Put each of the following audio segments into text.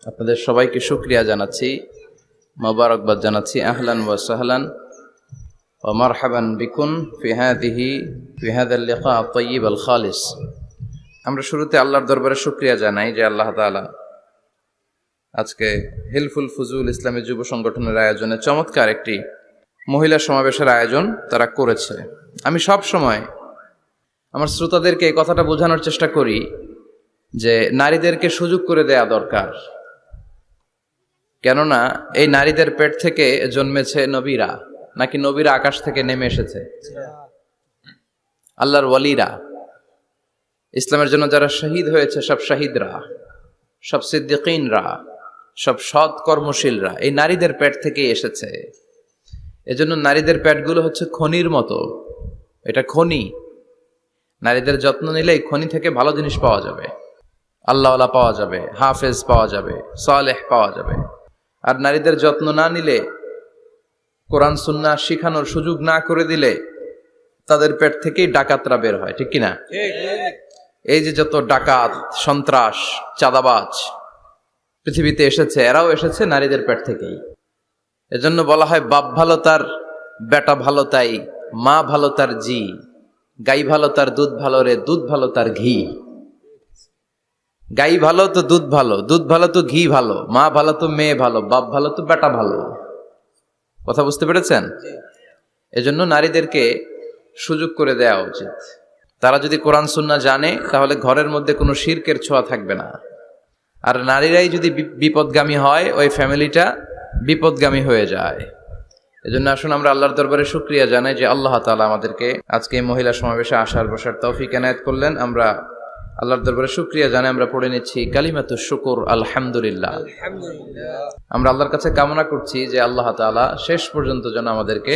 আপনাদের সবাইকে শুকরিয়া জানাচ্ছি, মোবারকবাদ জানাচ্ছি। আহলান ওয়া সাহলান ওয়া মারহাবান বিকুম ফি হাযাল লিকা আত-তাইয়িব আল খালিস। আমরা শুরুতে আল্লাহর দরবারে শুকরিয়া জানাই যে আল্লাহ তাআলা আজকে হিলফুল ফুজুল ইসলামী যুব সংগঠনের আয়োজনে চমৎকার একটি মহিলা সমাবেশের আয়োজন তারা করেছে। আমি সব সময় আমার শ্রোতাদেরকে এই কথাটা বোঝানোর চেষ্টা করি যে নারীদেরকে সুযোগ করে দেয়া দরকার, কেননা এই নারীদের পেট থেকে জন্মেছে নবীরা, নাকি নবীরা আকাশ থেকে নেমে এসেছে? আল্লাহর ওয়ালিরা, ইসলামের জন্য যারা শহীদ হয়েছে, সব শহীদরা, সব সিদ্দিকিনরা, সব সৎ কর্মশীলরা এই নারীদের পেট থেকে এসেছে। এজন্য নারীদের পেটগুলো হচ্ছে খনির মতো, এটা খনি। নারীদের যত্ন নিলে এই খনি থেকে ভালো জিনিস পাওয়া যাবে, আল্লাহওয়ালা পাওয়া যাবে, হাফেজ পাওয়া যাবে, সালেহ পাওয়া যাবে। আর নারীদের যত্ন না নিলে, কোরআন সুন্নাহ শিখানোর সুযোগ না করে দিলে তাদের পেট থেকেই ডাকাতরা বের হয়, ঠিক কিনা? এই যে যত ডাকাত, সন্ত্রাস, চাঁদাবাজ পৃথিবীতে এসেছে, এরাও এসেছে নারীদের পেট থেকেই। এজন্য বলা হয় বাপ ভালো তার বেটা ভালো তাই, মা ভালো তার জি, গাই ভালো তার দুধ ভালো রে, দুধ ভালো তার ঘি। গাই ভালো তো দুধ ভালো, দুধ ভালো তো ঘি ভালো, মা ভালো তো মেয়ে ভালো, বাপ ভালো তো বেটা ভালো। কথা বুঝতে পেরেছেন? এজন্য নারীদেরকে সুযোগ করে দেওয়া উচিত। তারা যদি কোরআন সুন্নাহ জানে তাহলে ঘরের মধ্যে কোনো শিরকের ছোঁয়া থাকবে না। আর নারীরাই যদি বিপদগামী হয়, ওই ফ্যামিলিটা বিপদগামী হয়ে যায়। এজন্য আসুন আমরা আল্লাহর দরবারে শুকরিয়া জানাই যে আল্লাহ তাআলা আমাদেরকে আজকে এই মহিলা সমাবেশে আসার বসার তৌফিক এনায়েত করলেন। আমরা আল্লাহর দরবারে শুকরিয়া জানাই, আমরা পড়ে নিচ্ছি কালিমাতুশ শুকর, আলহামদুলিল্লাহ। আমরা আল্লাহর কাছে কামনা করছি যে আল্লাহ তাআলা শেষ পর্যন্ত যেন আমাদেরকে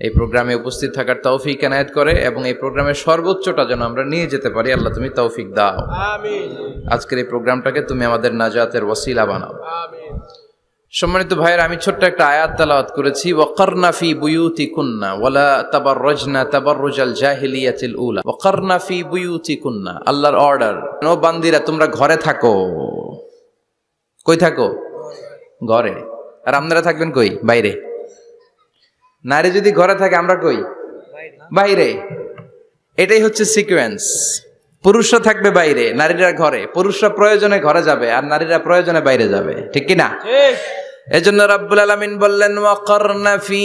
এই প্রোগ্রামে উপস্থিত থাকার তৌফিক এনায়েত করে এবং এই প্রোগ্রামের সর্বোচ্চটা যেন আমরা নিয়ে যেতে পারি। আল্লাহ তুমি তৌফিক দাও। আমিন। আজকের এই প্রোগ্রামটাকে তুমি আমাদের নাজাতের ওয়াসিলা বানাও। আমিন। সম্মানিত ভাইয়ের, আমি ছোট্ট একটা আয়াত তেলাওয়াত করেছি, ওয়াকারনা ফি বুয়ুতিকুন্না ওয়ালা তাবাররাজনা তাবাররুজাল জাহিলিয়াতিল উলা। ওয়াকারনা ফি বুয়ুতিকুন্না, আল্লাহর অর্ডার, ও বান্দিরা তোমরা ঘরে থাকো। কই থাকো? ঘরে। আর আপনারা থাকবেন কই? বাইরে। নারী যদি ঘরে থাকে, আমরা কই? বাইরে। এটাই হচ্ছে সিকোয়েন্স। পুরুষরা থাকবে বাইরে, নারীরা ঘরে। পুরুষরা প্রয়োজনে ঘরে যাবে আর নারীরা প্রয়োজনে বাইরে যাবে, ঠিক কিনা? এজন্য রাব্বুল আলামিন বললেন ওয়াকারনা ফি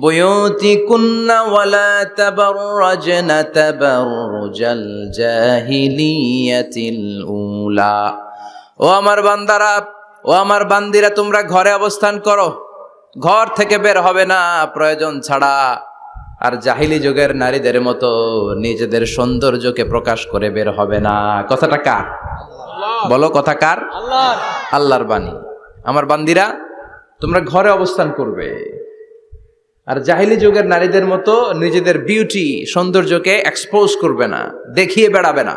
বুয়ুতিকুন্না ওয়ালা তাবাররাজনা তাবাররুজাল জাহিলিয়াতিল উলা। ও আমার বান্দারা, ও আমার বান্দিরা, তোমরা ঘরে অবস্থান করো, ঘর থেকে বের হবে না প্রয়োজন ছাড়া। আর জাহিলি যুগের নারীদের মতো নিজেদের সৌন্দর্যকে প্রকাশ করে বের হবে না। কথাটা কার? বলো, কথা কার? আল্লাহর বাণী। আমার বান্দিরা তোমরা ঘরে অবস্থান করবে, আর জাহিলি যুগের নারীদের মতো নিজেদের বিউটি, সৌন্দর্যকে এক্সপোজ করবে না, দেখিয়ে বেড়াবে না।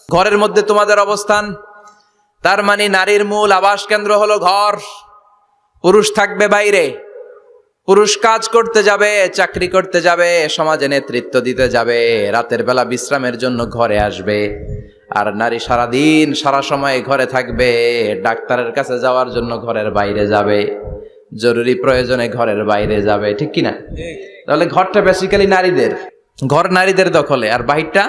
ঘরের মধ্যে তোমাদের অবস্থান। তার মানে নারীর মূল আবাস কেন্দ্র হলো ঘর। পুরুষ থাকবে বাইরে। পুরুষ কাজ করতে যাবে, চাকরি করতে যাবে, সমাজে নেতৃত্ব দিতে যাবে, রাতের বেলা বিশ্রামের জন্য ঘরে আসবে। আর নারী সারাদিন সারা সময় ঘরে থাকবে, ডাক্তারের কাছে যাওয়ার জন্য ঘরের বাইরে যাবে, জরুরি প্রয়োজনে ঘরের বাইরে যাবে, ঠিক কিনা? তাহলে ঘরটা বেসিক্যালি নারীদের। ঘর নারীদের দখলে আর বাহিরটা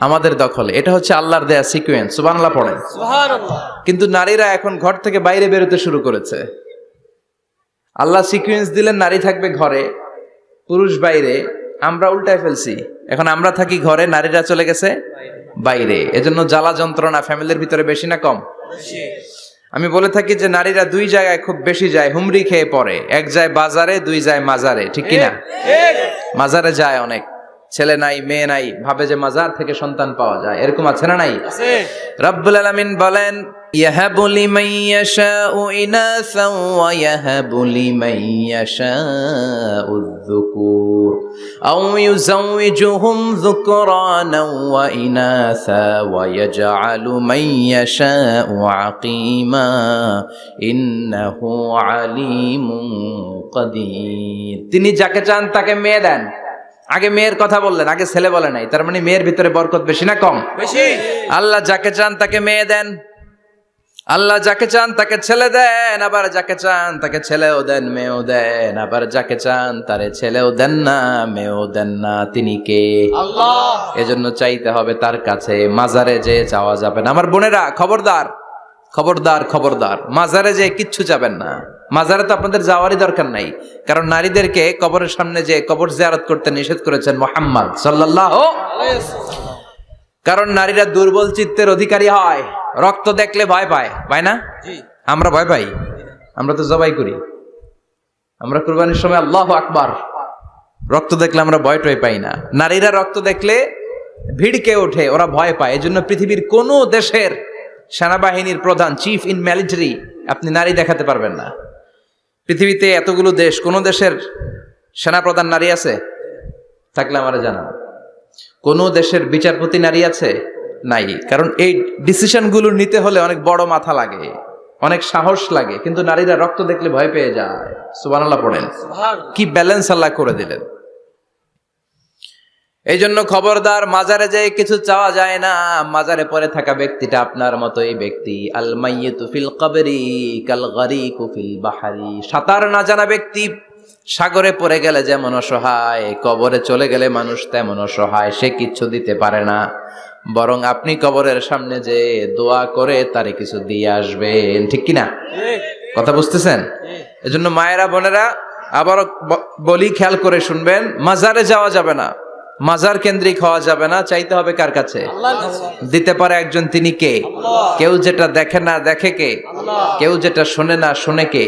আমাদের দখলে। এটা হচ্ছে আল্লাহর দেয়া সিকোয়েন্স। সুবহানাল্লাহ পড়েন। সুবহানাল্লাহ। কিন্তু নারীরা এখন ঘর থেকে বাইরে বেরোতে শুরু করেছে। আল্লাহ সিকোয়েন্স দিলেন নারী থাকবে ঘরে, পুরুষ বাইরে। আমরা উল্টায় ফেলছি, এখন আমরা থাকি ঘরে, নারীরা চলে গেছে বাইরে। এজন্য জ্বালা যন্ত্রণা ফ্যামিলির ভিতরে বেশি না কম? আমি বলে থাকি যে নারীরা দুই জায়গায় খুব বেশি যায়, হুমড়ি খেয়ে পড়ে। এক যায় বাজারে, দুই যায় মাজারে, ঠিক কিনা? মাজারে যায় অনেক, ছেলে নাই মেয়ে নাই, ভাবে যে মাজার থেকে সন্তান পাওয়া যায়। এরকম আছে না নাই? রব্বুল আলামিন বলেন ইয়াহাবু লিমান ইয়াশাউ ইনাসা ওয়া ইয়াহাবু লিমান ইয়াশাউ যুকুর আও ইউযাওয়িজুহুম যুকরানা ওয়া ইনাসা ওয়া ইয়াজআলু মান ইয়াশাউ আকিমা ইন্নাহু আলিমুন কাদির। তিনি যাকে চান তাকে মেয়ে দেন। আগে মেয়ের কথা বললেন, আগে ছেলে বলে নাই। তার মানে মেয়ের ভিতরে বরকত বেশি না কম? বেশি। আল্লাহ যাকে চান তাকে মেয়ে দেন, আল্লাহ যাকে চান তাকে ছেলে দেন, আবার যাকে চান তাকে ছেলেও দেন, মেয়েও দেন, আবার যাকে চান তারে ছেলেও দেন না, মেয়েও দেন না। তিনি কে? আল্লাহ। এজন্য চাইতে হবে তার কাছে, মাজারে যে চাওয়া যাবে না। আমার বোনেরা খবরদার, খবরদার, খবরদার, মাজারে যে কিচ্ছু যাবেন না। মাজারে তো আপনাদের যাওয়ারই দরকার নাই, কারণ নারীদেরকে কবরের সামনে যে কবর জিয়ারত করতে নিষেধ করেছেন মুহাম্মদ সাল্লাল্লাহু আলাইহি ওয়াসাল্লাম। কারণ নারীরা দুর্বল চিত্তের অধিকারী হয়, রক্ত দেখলে ভয় পায়, পায় না? আমরা ভয় পাই? আমরা তো জবাই করি, আমরা কুরবানির সময় আল্লাহু আকবার, রক্ত দেখলে আমরা ভয় টয় পাই না। নারীরা রক্ত দেখলে ভিড়কে ওঠে, ওরা ভয় পায়। এজন্য পৃথিবীর কোন দেশের সেনাবাহিনীর প্রধান, চিফ ইন মিলিটারি, আপনি নারী দেখাতে পারবেন না। পৃথিবীতে এতগুলো দেশ, কোন দেশের সেনাপ্রধান নারী আছে? থাকলে আমারে জানান। কোন দেশের বিচারপতি নারী আছে? নাই। কারণ এই ডিসিশনগুলো নিতে হলে অনেক বড় মাথা লাগে, অনেক সাহস লাগে, কিন্তু নারীরা রক্ত দেখলে ভয় পেয়ে যায়। সুবহানাল্লাহ পড়েন। কি ব্যালেন্স আল্লাহ করে দিলেন। এই জন্য খবরদার, মাজারে যেয়ে কিছু চাওয়া যায় না। মাজারে পড়ে থাকা ব্যক্তিটা আপনার মতোই ব্যক্তি। আল মাইয়িতু ফিল কবরি কাল গারিকু ফিল বাহরি। সাঁতার না জানা ব্যক্তি সাগরে পড়ে গেলে যেমন অসহায়, কবরে চলে গেলে মানুষ তেমন অসহায়। সে কিচ্ছু দিতে পারে না, বরং আপনি কবরের সামনে যে দোয়া করে তারে কিছু দিয়ে আসবেন। ঠিক কিনা? কথা বুঝতেছেন? এজন্য মায়েরা, বোনেরা, আবারও বলি, খেয়াল করে শুনবেন, মাজারে যাওয়া যাবে না, মাজার কেন্দ্রিক হওয়া যাবে না। চাইতে হবে কার কাছে? দিতে পারে একজন, তিনি কে? কেউ যেটা দেখে না দেখে কে? কেউ যেটা শোনে না শোনে কে?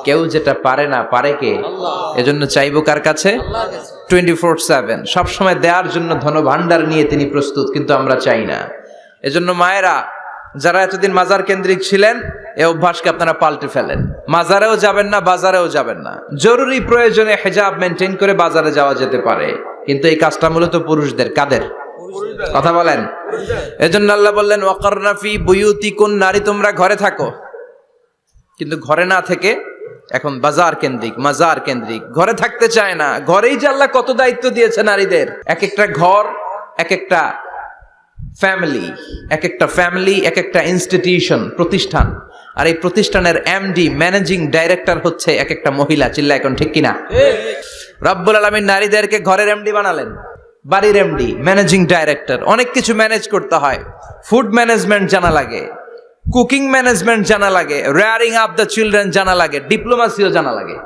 কেউ যেটা পারে না পারে কে? এজন্য চাইবো কার কাছে? 24/7 সবসময় দেওয়ার জন্য ধন ভান্ডার নিয়ে তিনি প্রস্তুত, কিন্তু আমরা চাই না। এজন্য মায়েরা, যারা এতদিন মাজার কেন্দ্রিক ছিলেন, এই অভ্যাসকে আপনারা পাল্টে ফেলেন। মাজারেও যাবেন না, বাজারেও যাবেন না। জরুরি প্রয়োজনে হিজাব মেনটেন করে বাজারে যাওয়া যেতে পারে, কিন্তু এই কাজটা মূলত পুরুষদের। কাদের? কথা বলেন। এজন্য আল্লাহ বললেন ওয়াকারনা ফি বুয়ুতিকুন, নারী তোমরা ঘরে থাকো। কিন্তু ঘরে না থেকে এখন বাজার কেন্দ্রিক, মাজার কেন্দ্রিক। ঘরে থাকতে চায় না। ঘরেই যে আল্লাহ কত দায়িত্ব দিয়েছে নারীদের। এক একটা ঘর এক একটা ফ্যামিলি, এক একটা ফ্যামিলি এক একটা ইনস্টিটিউশন, প্রতিষ্ঠান। আর এই প্রতিষ্ঠানের এমডি, ম্যানেজিং ডাইরেক্টর হচ্ছে এক একটা মহিলা। চিল্লা এখন ঠিক কিনা? রব্বুল আলামিন নারীদেরকে ঘরের এমডি বানালেন, বাড়ির এমডি, ম্যানেজিং ডাইরেক্টর। অনেক কিছু ম্যানেজ করতে হয়। ফুড ম্যানেজমেন্ট জানা লাগে, কুকিং ম্যানেজমেন্ট জানা লাগে, রেয়ারিং আপ দ্য চিলড্রেন জানা লাগে, ডিপ্লোমাসিও জানা লাগে।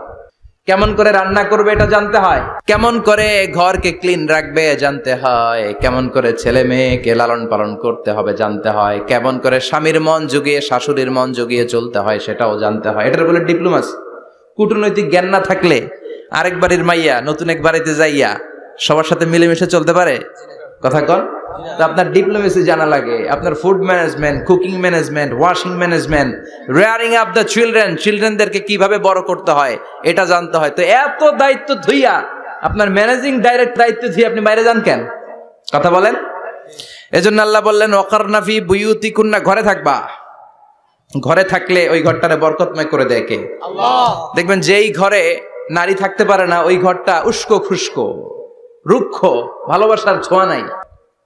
কেমন করে রান্না করবে এটা জানতে হয়, কেমন করে ঘরকে ক্লিন রাখবে জানতে হয়, কেমন করে ছেলে মেয়েকে লালন পালন করতে হবে জানতে হয়, কেমন করে স্বামীর মন জুগিয়ে শাশুড়ির মন জুগিয়ে চলতে হয় সেটাও জানতে হয়। এটার বলে ডিপ্লোমাসি। কূটনৈতিক জ্ঞান না থাকলে আরেক বাড়ির মাইয়া নতুন এক বাড়িতে যাইয়া সবার সাথে মিলেমিশে চলতে পারে? কথা কন। তো আপনার ডিপ্লোমেসি জানা লাগে, আপনার food management, cooking management, washing management, rearing up the children, চিলড্রেনদেরকে কিভাবে বড় করতে হয় এটা জানতে হয়। তো এত দায়িত্ব ধুইয়া, আপনার ম্যানেজিং ডাইরেক্ট দায়িত্ব ধুইয়া আপনি বাইরে যান কেন? কথা বলেন। এজন্য আল্লাহ বললেন ওয়াকারনা ফি বুয়ুতিকুন্না, ঘরে থাকবা। ঘরে থাকলে ওই ঘরটারে বরকতময় করে দেয় কে? আল্লাহ। দেখবেন যেই ঘরে নারী থাকতে পারে না, ওই ঘরটা উস্কো খুস্কো, রুক্ষ, ভালোবাসার ছোঁয়া নাই।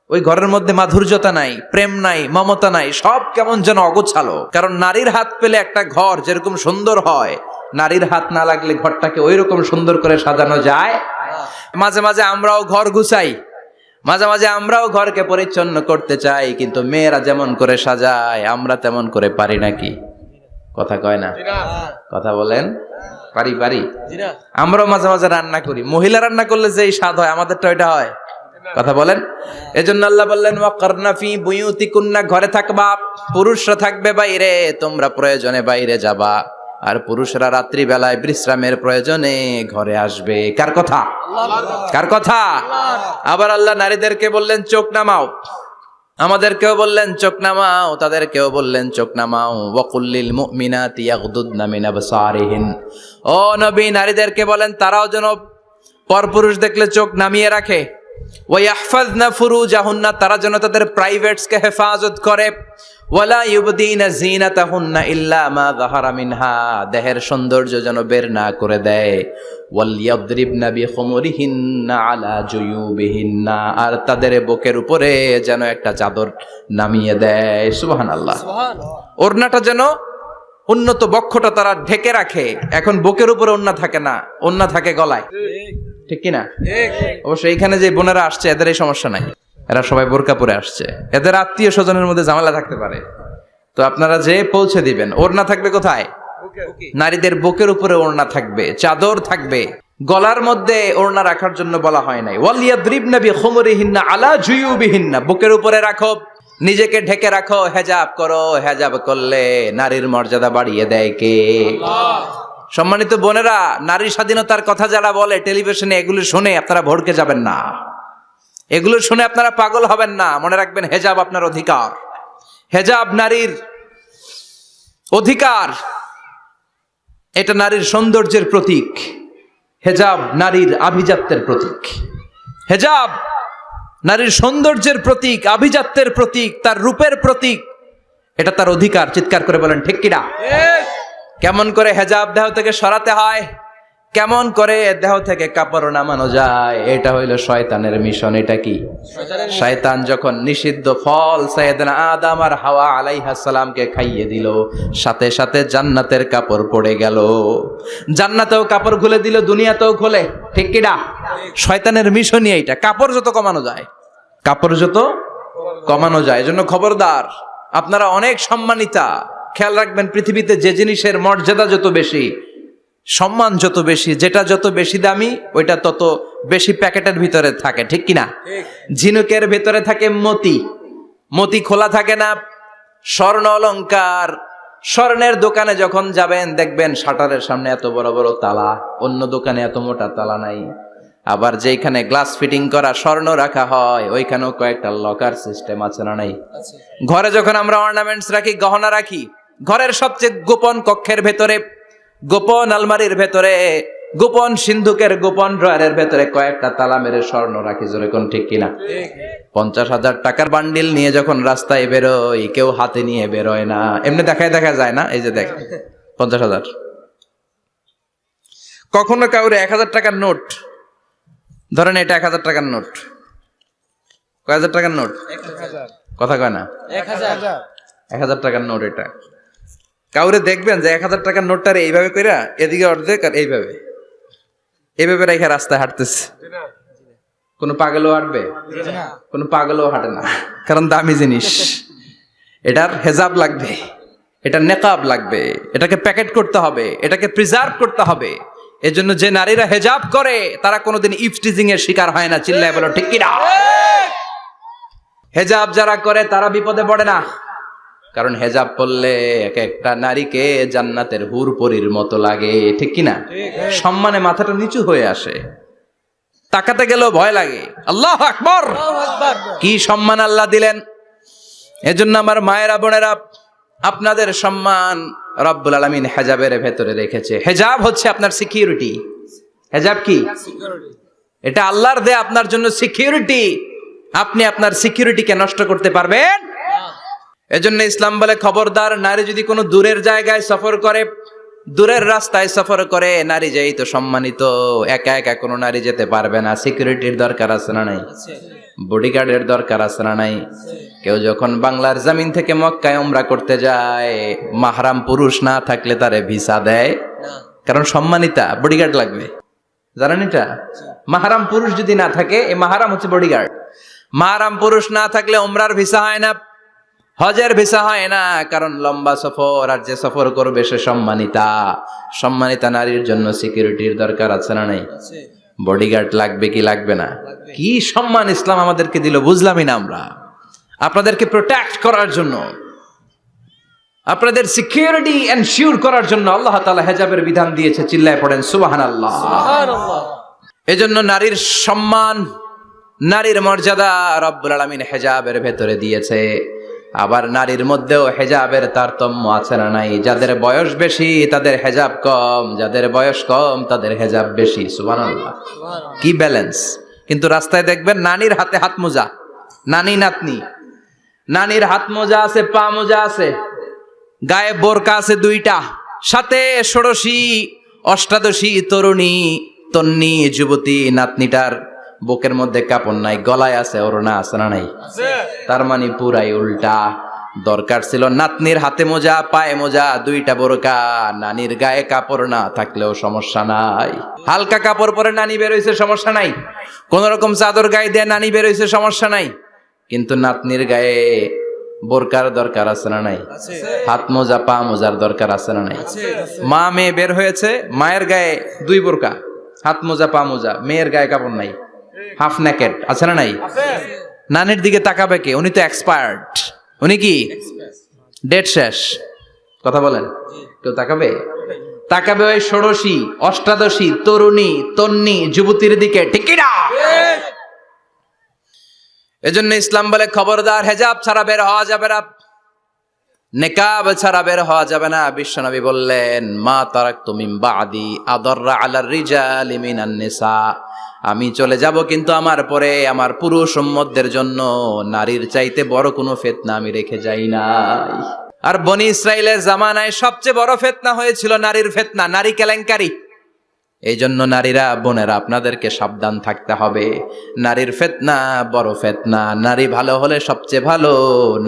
ওই ঘরের মধ্যে মাধুর্যতা নাই, প্রেম নাই, মমতা নাই, সব কেমন যেন অগোছালো। কারণ নারীর হাত পেলে একটা ঘর যেরকম সুন্দর হয়, নারীর হাত না লাগলে ঘরটাকে ওই রকম সুন্দর করে সাজানো যায়। মাঝে মাঝে আমরাও ঘর গুছাই, মাঝে মাঝে আমরাও ঘরকে পরিচ্ছন্ন করতে চাই, কিন্তু মেয়েরা যেমন করে সাজায় আমরা তেমন করে পারি নাকি? কথা কয় না? কথা বলেন। পারি পারি। আমরাও মাঝে মাঝে রান্না করি, মহিলা রান্না করলে যেই স্বাদ হয় আমাদেরটা ওইটা হয়। কথা বলেন। এজন্য আল্লাহ বললেন ওয়াকারনা ফি বুয়ুতিকুন্না, ঘরে থাকবা। পুরুষরা থাকবে বাইরে, তোমরা প্রয়োজনে বাইরে যাবা। আর পুরুষরা রাত্রি বেলায় বিশ্রামের প্রয়োজনে ঘরে আসবে। কার কথা? কার কথা? আবার আল্লাহ নারীদেরকে বললেন চোখ নামাও, আমাদেরকেও বললেন চোখ নামাও, তাদেরকেও বললেন চোখ নামাও। ওয়াকুল্লিল মুমিনাতি ইয়াগদুদনা মিন আবসারিহিন, ও নবী নারীদেরকে বলেন তারাও যেন পরপুরুষ দেখলে চোখ নামিয়ে রাখে। ওয়াহফাজনা ফুরুজাহুন্না, তারা যেন তাদের প্রাইভেটসকে হেফাজত করে। ওয়ালা ইউবদিনা যিনাতাহুন্না ইল্লা মা যাহারা মিনহা, দেহের সৌন্দর্য যেন বের না করে দেয়। ওয়াল ইয়াদরিবনা বিখুমুরিহিন্না আলা জুয়ুবিহিন্না, আর তাদের বুকের উপরে যেন একটা চাদর নামিয়ে দেয়। সুবহানাল্লাহ। ওড়নাটা যেন উন্নত বক্ষটা তারা ঢেকে রাখে। এখন বুকের উপরে ওড়না থাকে না, ওড়না থাকে গলায়, ঠিক কিনা? অবশ্য এইখানে যে বোনেরা আসছে এদের এই সমস্যা নাই, এরা সবাই বোরকা পরে আসছে, এদের আত্মীয় স্বজনের মধ্যে ঝামেলা থাকতে পারে, তো আপনারা যে পৌঁছে দিবেন। ওড়না থাকবে কোথায়? নারীদের বুকের উপরে ওড়না থাকবে, চাদর থাকবে, গলার মধ্যে ওড়না রাখার জন্য বলা হয় নাই। ওয়ালিয়াদরিবনা বিখুমুরিহিন্না আলা জুয়ুবিহিন্না, বুকের উপরে রাখো, নিজেকে ঢেকে রাখো, হেজাব করো। হেজাব করলে নারীর মর্যাদা বাড়িয়ে দেয় কে? সম্মানিত বোনেরা, নারী স্বাধীনতার কথা যারা বলে টেলিভিশনে, এগুলো শুনে আপনারা ভড়কে যাবেন না, এগুলো শুনে আপনারা পাগল হবেন না। মনে রাখবেন, হেজাব আপনার অধিকার, হেজাব নারীর অধিকার, এটা নারীর সৌন্দর্যের প্রতীক, হেজাব নারীর আভিজাত্যের প্রতীক, হেজাব নারীর সৌন্দর্যের প্রতীক, আভিজাত্যের প্রতীক, তার রূপের প্রতীক, এটা তার অধিকার। চিৎকার করে বলেন ঠিক কিনা? কেমন করে হেজাব দেহ থেকে সরাতে হয়, কেমন করে দেহ থেকে কাপড় নামানো যায়, এটা হইল শয়তানের মিশন। এটা কি? শয়তান যখন নিষিদ্ধ ফল সাইয়েদনা আদম আর হাওয়া আলাইহিস সালামকে খাইয়ে দিল, সাথে সাথে জান্নাতের কাপড় পড়ে গেল। জান্নাতেও কাপড় খুলে দিল, দুনিয়াতেও খোলে, ঠিক কিনা? শয়তানের মিশনই এইটা, কাপড় যত কমানো যায়, কাপড় যত কমানো যায়। এজন্য খবরদার, আপনারা অনেক সম্মানিতা, খেয়াল রাখবেন, পৃথিবীতে যে জিনিসের মর্যাদা যত বেশি, সম্মান যত বেশি, যেটা যত বেশি দামি, ওইটা তত বেশি প্যাকেটের ভিতরে থাকে, ঠিক কিনা? ঝিনুকের ভিতরে থাকে মতি, মতি খোলা থাকে না। স্বর্ণ অলংকার, স্বর্ণের দোকানে যখন যাবেন দেখবেন শাটারের সামনে এত বড় বড় তালা, অন্য দোকানে এত মোটা তালা নাই। আবার যেখানে গ্লাস ফিটিং করা স্বর্ণ রাখা হয়, ওইখানেও কয়েকটা লকার সিস্টেম আছে না নাই? ঘরে যখন আমরা অর্নামেন্টস রাখি, গহনা রাখি, ঘরের সবচেয়ে গোপন কক্ষের ভেতরে, গোপন আলমারির ভেতরে, গোপন সিন্ধুকের গোপন ড্রয়ারের ভেতরে কয়েকটা তালা মেরে স্বর্ণ রাখি। জোরে কোন ঠিক কিনা? 50,000 টাকার বান্ডিল নিয়ে যখন রাস্তায় বেরোই, কেউ হাতে নিয়ে বেরোয় না, এমনি দেখায় দেখা যায় না। এই যে দেখ 50,000, কখনো কাউরে 1,000 টাকার নোট ধরেন, এটা 1,000 টাকার নোট, কয় হাজার টাকার নোট? কথা কয় না, 1,000 টাকার নোট। এটা কাউরে দেখবেন যে 1,000 টাকার নোটটারে এইভাবে কইরা এদিকে অর্ধেক আর এইভাবে এইভাবে রেখে রাস্তায় হাঁটতেছে, কোন পাগলও হাঁটবে? কোন পাগলও হাঁটে না, কারণ দামি জিনিস। এটার হেজাব লাগবে, এটার নেকাব লাগবে, এটাকে প্যাকেট করতে হবে, এটাকে প্রিজার্ভ করতে হবে। এজন্য যে নারীরা হেজাব করে তারা কোনোদিন ইফটিজিং এর শিকার হয় না। চিল্লায় বলো ঠিক কিনা? হেজাব যারা করে তারা বিপদে পড়ে না, কারণ হেজাব পরলে এক একটা নারীকে জান্নাতের হুর পরীর মতো লাগে, ঠিক কিনা? সম্মানে মাথাটা নিচু হয়ে আসে, তাকাতে গেলেও ভয় লাগে। আল্লাহু আকবার, কি সম্মান আল্লাহ দিলেন! এজন্য আমার মায়েরা বোনেরা, আপনাদের সম্মান রব্বুল আলামিন হেজাবের ভেতরে রেখেছে। হেজাব হচ্ছে আপনার সিকিউরিটি। হেজাব কি? এটা আল্লাহর দেয়া আপনার জন্য সিকিউরিটি। আপনি আপনার সিকিউরিটিকে নষ্ট করতে পারবেন? এজন্য ইসলাম বলে, খবরদার, নারী যদি কোনো দূরের জায়গায় সফর করে, দূরের রাস্তায় সফর করে, নারী যেই তো সম্মানিত, একা একা কোনো নারী যেতে পারবে না। সিকিউরিটির দরকার আছে না নাই? বডিগার্ডের দরকার আছে না নাই? কেউ যখন বাংলার জমিন থেকে মক্কায় উমরা করতে যায়, মাহরাম পুরুষ না থাকলে তারে ভিসা দেয়, কারণ সম্মানিতা, বডিগার্ড লাগবে। জানেন এটা? মাহরাম পুরুষ যদি না থাকে, এই মাহরাম হচ্ছে বডিগার্ড। মাহরাম পুরুষ না থাকলে উমরার ভিসা হয় না, হজের ভিসা হয় না, কারণ লম্বা সফর, আর যে সফর করবে সে সম্মানিতা। সম্মানিতা নারীর জন্য সিকিউরিটির দরকার আছে না নাই? বডিগার্ড লাগবে কি লাগবে না? কি সম্মান ইসলাম আমাদেরকে দিল, বুঝলামই না আমরা। আপনাদেরকে প্রোটেক্ট করার জন্য, আপনাদের সিকিউরিটি এনশিওর করার জন্য আল্লাহ তাআলা হেজাবের বিধান দিয়েছে। চিল্লায় পড়েন সুবহানাল্লাহ। এজন্য নারীর সম্মান, নারীর মর্যাদা রব্বুল আলামিন হেজাবের ভেতরে দিয়েছে। আবার নারীর মধ্যেও হেজাবের তারতম্য আছে না নাই? যাদের বয়স বেশি তাদের হেজাব কম, যাদের বয়স কম তাদের হেজাব বেশি। সুবহানাল্লাহ, কি ব্যালেন্স! কিন্তু রাস্তায় দেখবেন নানির হাতে হাত মোজা, নানি নাতনি, নানির হাত মোজা আছে, পা মোজা আছে, গায়ে বোরকা আছে 2টা, সাথে ষোড়শী অষ্টাদশী তরুণী তন্নি যুবতী নাতনিটার বুকের মধ্যে কাপড় নাই, গলায় আছে ওড়না, আছে না নাই? তার মানে পুরাই উল্টা। দরকার ছিল নাতনির হাতে মোজা, পায়ে মোজা, 2টা বোরকা, নানির গায়ে কাপড় না থাকলেও সমস্যা নাই। হালকা কাপড় পরে নানি বের হইছে, সমস্যা নাই। কোন রকম চাদর গায়ে দিয়ে নানি বের হইছে, সমস্যা নাই। কিন্তু নাতনির গায়ে বোরকার দরকার আছে না নাই? হাত মোজা, পা মোজার দরকার আছে না নাই? মা মেয়ে বের হয়েছে, মায়ের গায়ে 2 বোরকা, হাত মোজা, পা মোজা, মেয়ের গায়ে কাপড় নাই, হাফ নেকেড, আছে না নাই? নানির দিকে তাকাবে কে? উনি তো এক্সপার্ট, উনি কি ডেট শেষ। কথা বলেন, কেউ তাকাবে? তাকাবে ওই ষোড়শী অষ্টাদশী তরুণী তন্নি যুবতীর দিকে, ঠিক না? এজন্য ইসলাম বলে খবরদার, হেজাব ছাড়া বের হওয়া যাবে না, নেকাব ছাড়া বের হওয়া যাবে না। বিশ্বনবী বললেন, মা তারাকতু মিন বাদি আদাররা আলার রিজালি মিনান নিসা, আমি চলে যাব কিন্তু আমার পরে আমার পুরুষ উম্মতদের জন্য নারীর চাইতে বড় কোনো ফিতনা আমি রেখে যাই নাই। আর বনি ইসরাইলের জামানায় সবচেয়ে বড় ফিতনা হয়েছিল নারীর ফিতনা, নারী কেলেঙ্কারি। এই জন্য নারীরা, বোনেরা, আপনাদেরকে সাবধান থাকতে হবে। নারীর ফিতনা বড় ফিতনা। নারী ভালো হলে সবচেয়ে ভালো,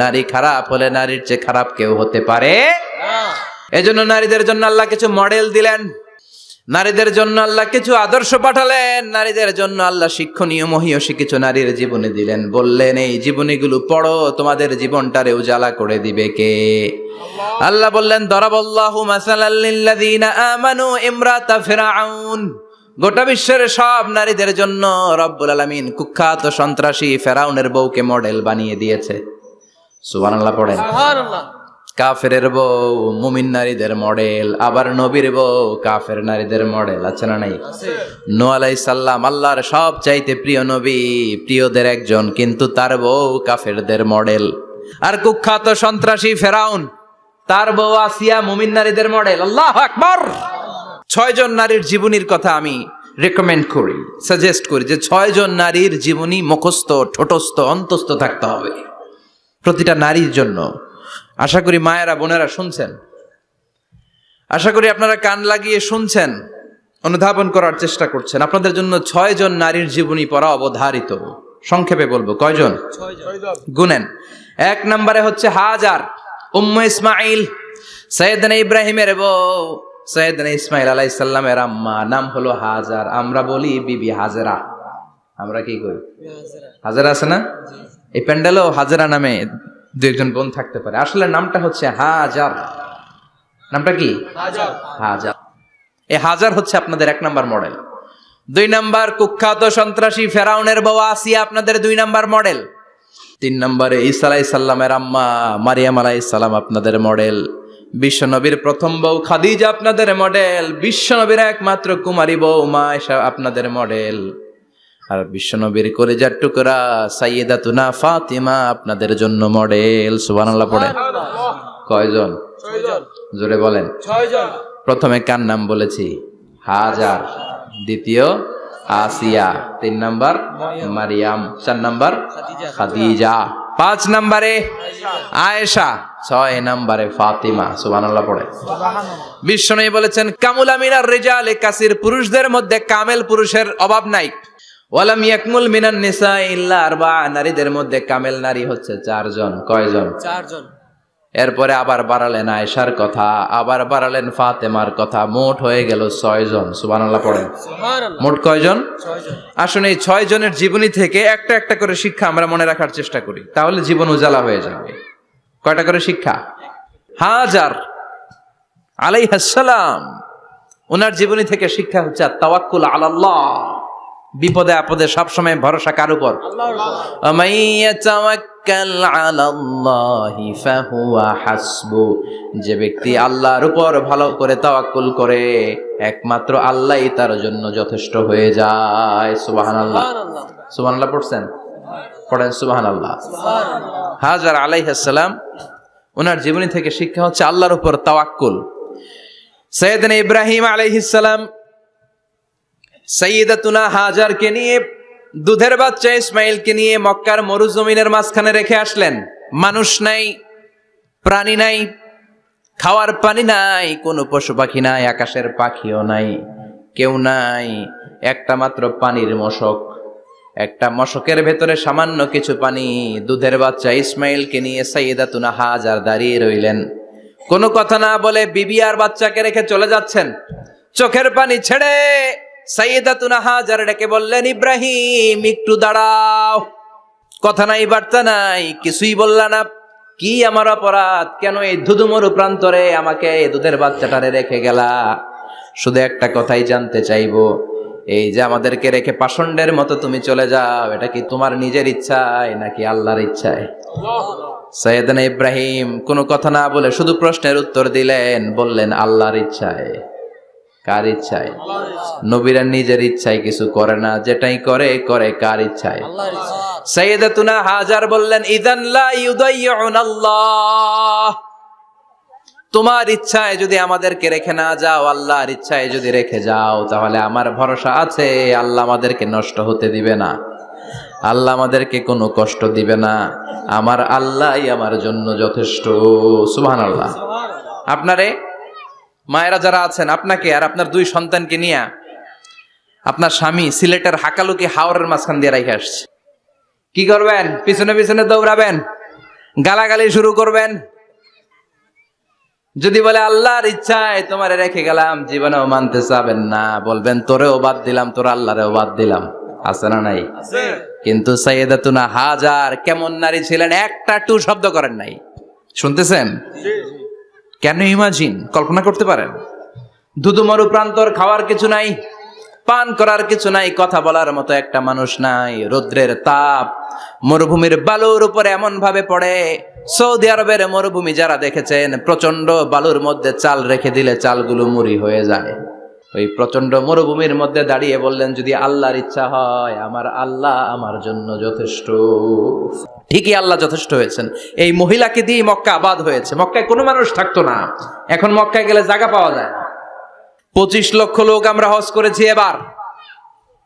নারী খারাপ হলে নারীর চেয়ে খারাপ কেউ হতে পারে না। এজন্য নারীদের জন্য আল্লাহ কিছু মডেল দিলেন, নারীদের জন্য আল্লাহ কিছু আদর্শ পাঠালেন, নারীদের জন্য আল্লাহ শিক্ষণীয় মহীয়সী কিছু নারীর জীবনী দিলেন। বললেন, এই জীবনীগুলো পড়ো, তোমাদের জীবনটারে উজালা করে দিবে কে? আল্লাহ বললেন, দরাবাল্লাহু মাসালাল লিল্লাযীনা আমানু ইমরাতা ফিরআউন। গোটা বিশ্বের সব নারীদের জন্য রব্বুল আলামিন কুখ্যাত সন্ত্রাসী ফেরাউনের বউকে মডেল বানিয়ে দিয়েছে। সুবহানাল্লাহ পড়েন। সুবহানাল্লাহ। কাফেরের বউ মুমিন নারীদের মডেল, আবার নবীর বউ কাফের নারীদের মডেল, আছে না নাই? নূহ আলাইহিস সালাম আল্লাহর সব চাইতে প্রিয় নবী, প্রিয়দের একজন, কিন্তু তার বউ কাফেরদের মডেল। আর কুখ্যাত সন্ত্রাসী ফেরাউন, তার বউ আসিয়া মুমিন নারীদের মডেল। আল্লাহু আকবার। 6 জন নারীর জীবনীর কথা আমি রেকমেন্ড করি, সাজেস্ট করি যে 6 জন নারীর জীবনী মুখস্থ, ঠোঁটস্থ, অন্তস্থ থাকতে হবে প্রতিটা নারীর জন্য। আশা করি মায়েরা, বোনেরা শুনছেন, আশা করি আপনারা কান লাগিয়ে শুনছেন, অনুধাবন করার চেষ্টা করছেন। আপনাদের জন্য 6 জন নারীর জীবনী পড়া অবধারিত। সংক্ষেপে বলবো, কয়জন? 6 জন। গুনেন। 1 নম্বরে হচ্ছে হাজার, উম্মে ইসমাইল, সৈয়দনা ইব্রাহিমের বউ, সৈয়দনা ইসমাইল আলাইহিস সালামের আম্মা, নাম হলো হাজার। আমরা বলি বিবি হাজেরা। আমরা কি কই? হাজেরা আছে না? এই প্যান্ডেলেও হাজেরা নামে 2-1 বোন থাকতে পারে। আসলে নামটা হচ্ছে হাজার। নামটা কি? হাজার। হাজার। এই হাজার হচ্ছে আপনাদের 1 নাম্বার মডেল। 2 নাম্বার কুখ্যাত সন্ত্রাসী ফেরাউনের বউ আসিয়া আপনাদের 2 নাম্বার মডেল। 3 নম্বরে ঈসা আলাইহিস সালামের আম্মা মারিয়াম আলাইহিস সালাম আপনাদের মডেল। বিশ্বনবীর প্রথম বউ খাদিজা আপনাদের মডেল। বিশ্বনবীর একমাত্র কুমারী বউ মা আয়েশা আপনাদের মডেল। আর বিশ্বনবীর কলিজার টুকরা সাইয়্যিদাতুনা ফাতিমা আপনাদের জন্য মডেল। সুবহানাল্লাহ পড়েন। কয়জন? 6 জন। জোরে বলেন। 6 জন। প্রথমে কার নাম বলেছি? হাজার। দ্বিতীয় আসিয়া। 3 নাম্বার মারিয়াম। 4 নাম্বার খাদিজা। 5 নম্বরে আয়েশা। 6 নম্বরে ফাতিমা। সুবহানাল্লাহ পড়ে। বিশ্বনবী বলেছেন, কামুলা মিনার রিজালে কাসির, পুরুষদের মধ্যে কামেল পুরুষের অভাব নাই। ওয়ালাম ইয়াকমুল মিনান নিসা ইল্লা 4, নারীদের মধ্যে কামেল নারী হচ্ছে 4 জন। কয়জন? 4 জন। এরপরে আবার বাড়ালেন আয়েশার কথা, আবার বাড়ালেন ফাতেমার কথা, মোট হয়ে গেল 6 জন। সুবহানাল্লাহ পড়েন। সুবহানাল্লাহ। মোট কয়জন? 6 জন। আসুন এই 6 জনের জীবনী থেকে একটা একটা করে শিক্ষা আমরা মনে রাখার চেষ্টা করি, তাহলে জীবন উজালা হয়ে যাবে। কয়টা করে শিক্ষা? হাজার আলাইহিস সালাম, ওনার জীবনী থেকে শিক্ষা হচ্ছে তাওয়াক্কুল আলাল্লাহ, বিপদে আপদে সবসময় ভরসা কার উপর? আল্লাহর উপর। আমাইয়া তাওয়াক্কাল আলাল্লাহি ফাহুয়া হাসবু, যে ব্যক্তি আল্লাহর উপর ভালো করে তাওয়াক্কুল করে একমাত্র আল্লাহই তার জন্য যথেষ্ট হয়ে যায়। সুবহানাল্লাহ। সুবহানাল্লাহ পড়ছেন? পড়েন সুবহানাল্লাহ। সুবহানাল্লাহ। হাজার আলাইহিস সালাম, ওনার জীবনী থেকে শিক্ষা হচ্ছে আল্লাহর উপর তাওয়াক্কুল। সাইয়েদনা ইব্রাহিম আলাইহিস সালাম সাইয়্যিদাতুনা হাজারকে নিয়ে, দুধের বাচ্চা ইসমাইলকে নিয়ে মক্কার মরুজমিনের মাঝখানে রেখে আসলেন। মানুষ নাই, প্রাণী নাই, খাওয়ার পানি নাই, কোনো পশু পাখি নাই, আকাশের পাখিও নাই, কেউ নাই, একটা মাত্র পানির মশক। একটা মশকের ভেতরে সামান্য কিছু পানি। দুধের বাচ্চা ইসমাইলকে নিয়ে সাইয়েদাতুনা হাজার দাঁড়িয়ে রইলেন। কোনো কথা না বলে বিবি আর বাচ্চাকে রেখে চলে যাচ্ছেন। চোখের পানি ছেড়ে সাইয়েদাতুনা হাজার ডেকে বললেন, ইব্রাহিম একটু দাঁড়াও। কথা নাই, বার্তা নাই, কিছুই বললা না। কি আমার অপরাধ? কেন এই ধুধুমরু প্রান্তরে আমাকে দুধের বাচ্চাটারে রেখে গেলা? শুধু একটা কথাই জানতে চাইবো, এই যে আমাদেরকে রেখে পাষণ্ডের মতো তুমি চলে যাও, এটা কি তোমার নিজের ইচ্ছায় নাকি আল্লাহর ইচ্ছায়? সাইয়েদনা ইব্রাহিম কোনো কথা না বলে শুধু প্রশ্নের উত্তর দিলেন, বললেন আল্লাহর ইচ্ছায়। কার ইচ্ছায়? নবীরা নিজের ইচ্ছায় কিছু করে না, যেটাই করে করে কার ইচ্ছায়? সাইয়েদাতুনা হাজার বললেন, ইযান লা ইউদাইয়ুনাল্লাহ, তোমার ইচ্ছায় যদি আমাদেরকে রেখে না যাও, আল্লাহর ইচ্ছায় যদি রেখে যাও, তাহলে আমার ভরসা আছে আল্লাহ আমাদেরকে নষ্ট হতে দিবে না, আল্লাহ আমাদেরকে কোনো কষ্ট দিবে না, আমার আল্লাহই আমার জন্য যথেষ্ট। সুবহানাল্লাহ। আপনারে মায়েরা যারা আছেন, আপনাকে আর আপনার দুই সন্তানকে নিয়ে আপনার স্বামী সিলেটের হাকালুকি হাওরের মাঝখান দিয়ে রেখে আসছে। কি করবেন? পিছনে পিছনে দৌড়াবেন, গালাগালি শুরু করবেন। যদি বলে আল্লাহর ইচ্ছায় তোমারে রেখে গেলাম, জীবনেও মানতে চাবেন না, বলবেন তোরেও বাদ দিলাম, তোর আল্লাহরেও বাদ দিলাম। আছে না নাই? কিন্তু সাইয়েদাতুনা হাজার কেমন নারী ছিলেন, একটা টু শব্দ করেন নাই। শুনতেছেন? কেন ইমাজিন, কল্পনা করতে পারেন? ধুধুমরু প্রান্তর, খাওয়ার কিছু নাই, পান করার কিছু নাই, কথা বলার মতো একটা মানুষ নাই, রৌদ্রের তাপ মরুভূমির বালুর উপরে এমন ভাবে পড়ে। সৌদি আরবের মরুভূমি যারা দেখেছেন, প্রচন্ড বালুর মধ্যে চাল রেখে দিলে চালগুলো মুড়ি হয়ে যায়। ওই প্রচন্ড মরুভূমির মধ্যে দাঁড়িয়ে বললেন, যদি আল্লাহর ইচ্ছা হয়, আমার আল্লাহ আমার জন্য যথেষ্ট। ঠিকই আল্লাহ যথেষ্ট হয়েছেন। এই মহিলাকে দিয়ে মক্কা আবাদ হয়েছে। মক্কায় কোনো মানুষ থাকতো না, এখন মক্কায় গেলে জায়গা পাওয়া যায় না। 25 লক্ষ লোক আমরা হজ করেছি এবার।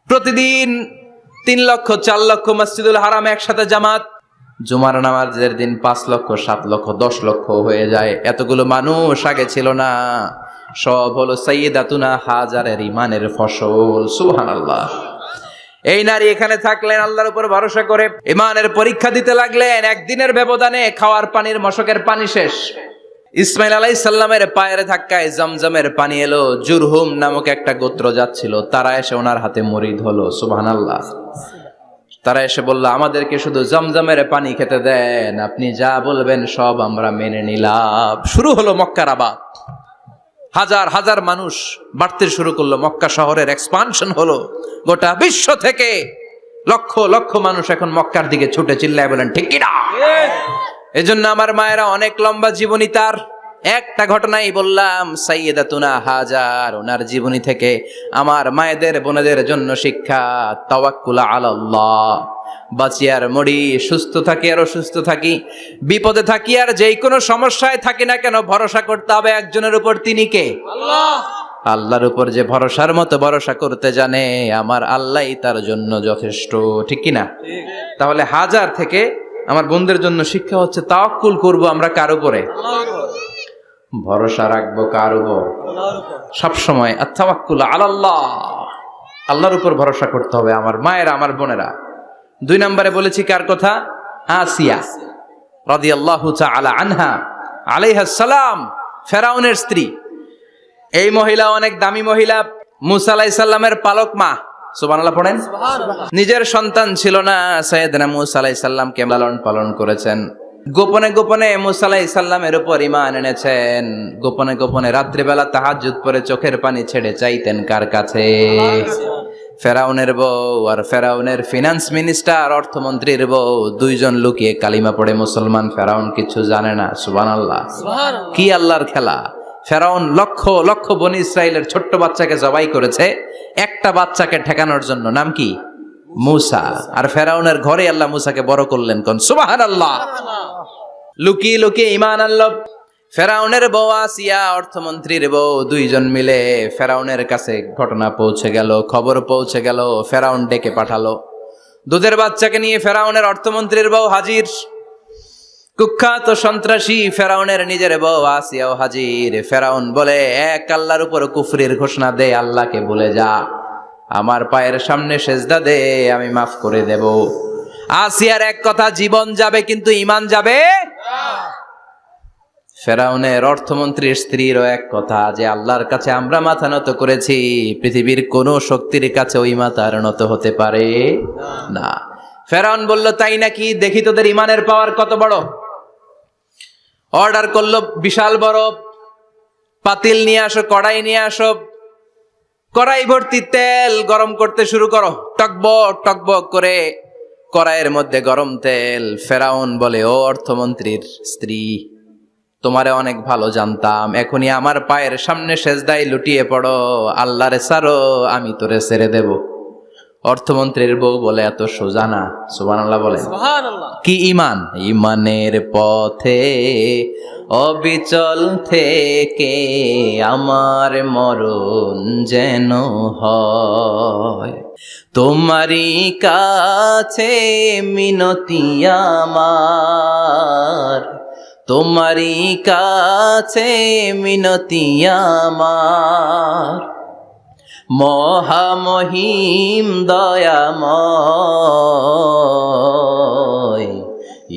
প্রতিদিন 3 লক্ষ 4 লক্ষ মসজিদুল হারাম একসাথে জামাত। জুমার নামাজের দিন 5 লক্ষ 7 লক্ষ 10 লক্ষ হয়ে যায়। এতগুলো মানুষ আগে ছিল না। সব হলো সাইয়েদাতুনা হাজারের ইমানের ফসল। সুবহানাল্লাহ। এই নারী এখানে থাকলেন আল্লাহর উপর ভরসা করে, ইমানের পরীক্ষা দিতে লাগলেন। একদিনের ব্যবধানে খাওয়ার পানির মশকের পানি শেষ। ইসমাইল আলাইহিস সালামের পায়ের ধাক্কায় জমজমের পানি এলো। জুরহুম নামক একটা গোত্র যাচ্ছিল, তারা এসে ওনার হাতে মরিদ হলো। সুবহানাল্লাহ। তারা এসে বলল, আমাদেরকে শুধু জমজমের পানি খেতে দেন, আপনি যা বলবেন সব আমরা মেনে নিলাম। শুরু হলো মক্কার আবাদ। হাজার হাজার মানুষ বাড়তে শুরু করলো, মক্কা শহরের এক্সপানশন হলো। গোটা বিশ্ব থেকে লক্ষ লক্ষ মানুষ এখন মক্কার দিকে ছুটে চিল্লায় বলেন, ঠিক কি না? এজন্য আমার মায়েরা অনেক লম্বা জীবনী। তার একটা ঘটনাই বললাম, সাইয়েদাতুনা হাজার, ওনার জীবনী থেকে আমার মায়েদের বোনেদের জন্য শিক্ষা। তাওয়াক্কুল আলাল্লাহ। বাঁচি আর মরি, সুস্থ থাকি আর অসুস্থ থাকি, বিপদে থাকি আর যেই কোনো সমস্যায় থাকি না কেন, ভরসা করতে হবে একজনের উপর। তিনি কে? আল্লাহ। আল্লাহর উপর যে ভরসার মতো ভরসা করতে জানে, আমার আল্লাহই তার জন্য যথেষ্ট। ঠিক কিনা? তাহলে হাজার থেকে আমার বোনদের জন্য শিক্ষা হচ্ছে, তাওয়াক্কুল করব আমরা কার উপরে? ভরসা রাখবো কার উপর? সবসময় আত-তাওয়াক্কুল আলাল্লাহ, আল্লাহর উপর ভরসা করতে হবে। আমার মায়েরা, আমার বোনেরা। 2 নম্বরে বলেছি কার কথা? আসিয়া রাদিয়াল্লাহু তাআলা আনহা আলাইহাস সালাম, ফেরাউনের স্ত্রী। এই মহিলা অনেক দামি মহিলা, মুসা আলাইহিস সালামের পালক মা। সুবহানাল্লাহ পড়েন। নিজের সন্তান ছিল না, সাইয়েদনা মুসা আলাইহিস সালামকে লালন পালন করেছেন। গোপনে গোপনে মুসা আলাইহিস সালামের উপর ঈমান এনেছেন। গোপনে গোপনে রাত্রিবেলা তাহাজ্জুদ পড়ে চোখের পানি ছেড়ে চাইতেন কার কাছে? ফেরাউনের বউ আর ফেরাউনের ফিনান্স মিনিস্টার, অর্থমন্ত্রীর বউ, 2 জন লুকিয়ে কালিমা পড়ে মুসলমান। ফেরাউন কিছু জানে না। সুবহানাল্লাহ। কি আল্লাহর খেলা! ফেরাউন লক্ষ লক্ষ বনি ইসরাইলের ছোট্ট বাচ্চাকে জবাই করেছে একটা বাচ্চাকে ঠেকানোর জন্য। নাম কি? মুসা। আর ফেরাউনের ঘরে আল্লাহ মুসাকে বড় করলেন। কোন? সুবহানাল্লাহ। লুকিয়ে লুকিয়ে ঈমান আনলো। ফেরাউনের বউ আসিয়া, অর্থমন্ত্রীর বউ, 2 জন মিলে ফেরাউনের কাছে ঘটনা পৌঁছে গেল, খবর পৌঁছে গেল। ফেরাউন ডেকে পাঠালো। দুধের বাচ্চাকে নিয়ে ফেরাউনের অর্থমন্ত্রীর বউ হাজির। কুখ্যাত সন্ত্রাসী ফেরাউনের নিজের বউ আসিয়াও হাজির। ফেরাউন বলে, এক আল্লাহর উপর কুফরির ঘোষণা দে, আল্লাহকে বলে যা, আমার পায়ের সামনে সেজদা দে, আমি মাফ করে দেব। আসিয়ার এক কথা, জীবন যাবে কিন্তু ঈমান যাবে না। ফেরাউনের অর্থমন্ত্রীর স্ত্রীরও এক কথা, যে আল্লাহর কাছে আমরা মাথা নত করেছি, পৃথিবীর কোন শক্তির কাছে ওই মাথা আর নত হতে পারে না। ফেরাউন বলল, তাই নাকি? দেখি তোদের ঈমানের পাওয়ার কত বড়। অর্ডার করলো, বিশাল বড় পাতিল নিয়ে আসো, কড়াই নিয়ে আসো, কড়াই ভর্তি তেল গরম করতে শুরু করো। টকবক টকবক করে কড়াইয়ের মধ্যে গরম তেল। ফেরাউন বলে, ও অর্থমন্ত্রীর স্ত্রী, তোমারে অনেক ভালো জানতাম, এখনই আমার পায়ের সামনে সেজদায় লুটিয়ে পড়ো, আল্লাহরে ছাড়ো, আমি তোরে ছেড়ে দেব। অর্থমন্ত্রীর বউ বলে, এত সোজা না। সুবহানাল্লাহ বলেন। কি ঈমান? ঈমানের পথে অবিচল থেকে আমার মরণ যেন হয়, তোমারই কাছে মিনতি আমার, তোমারই কাছে মিনতি আমার, মহামহিম দয়াময়,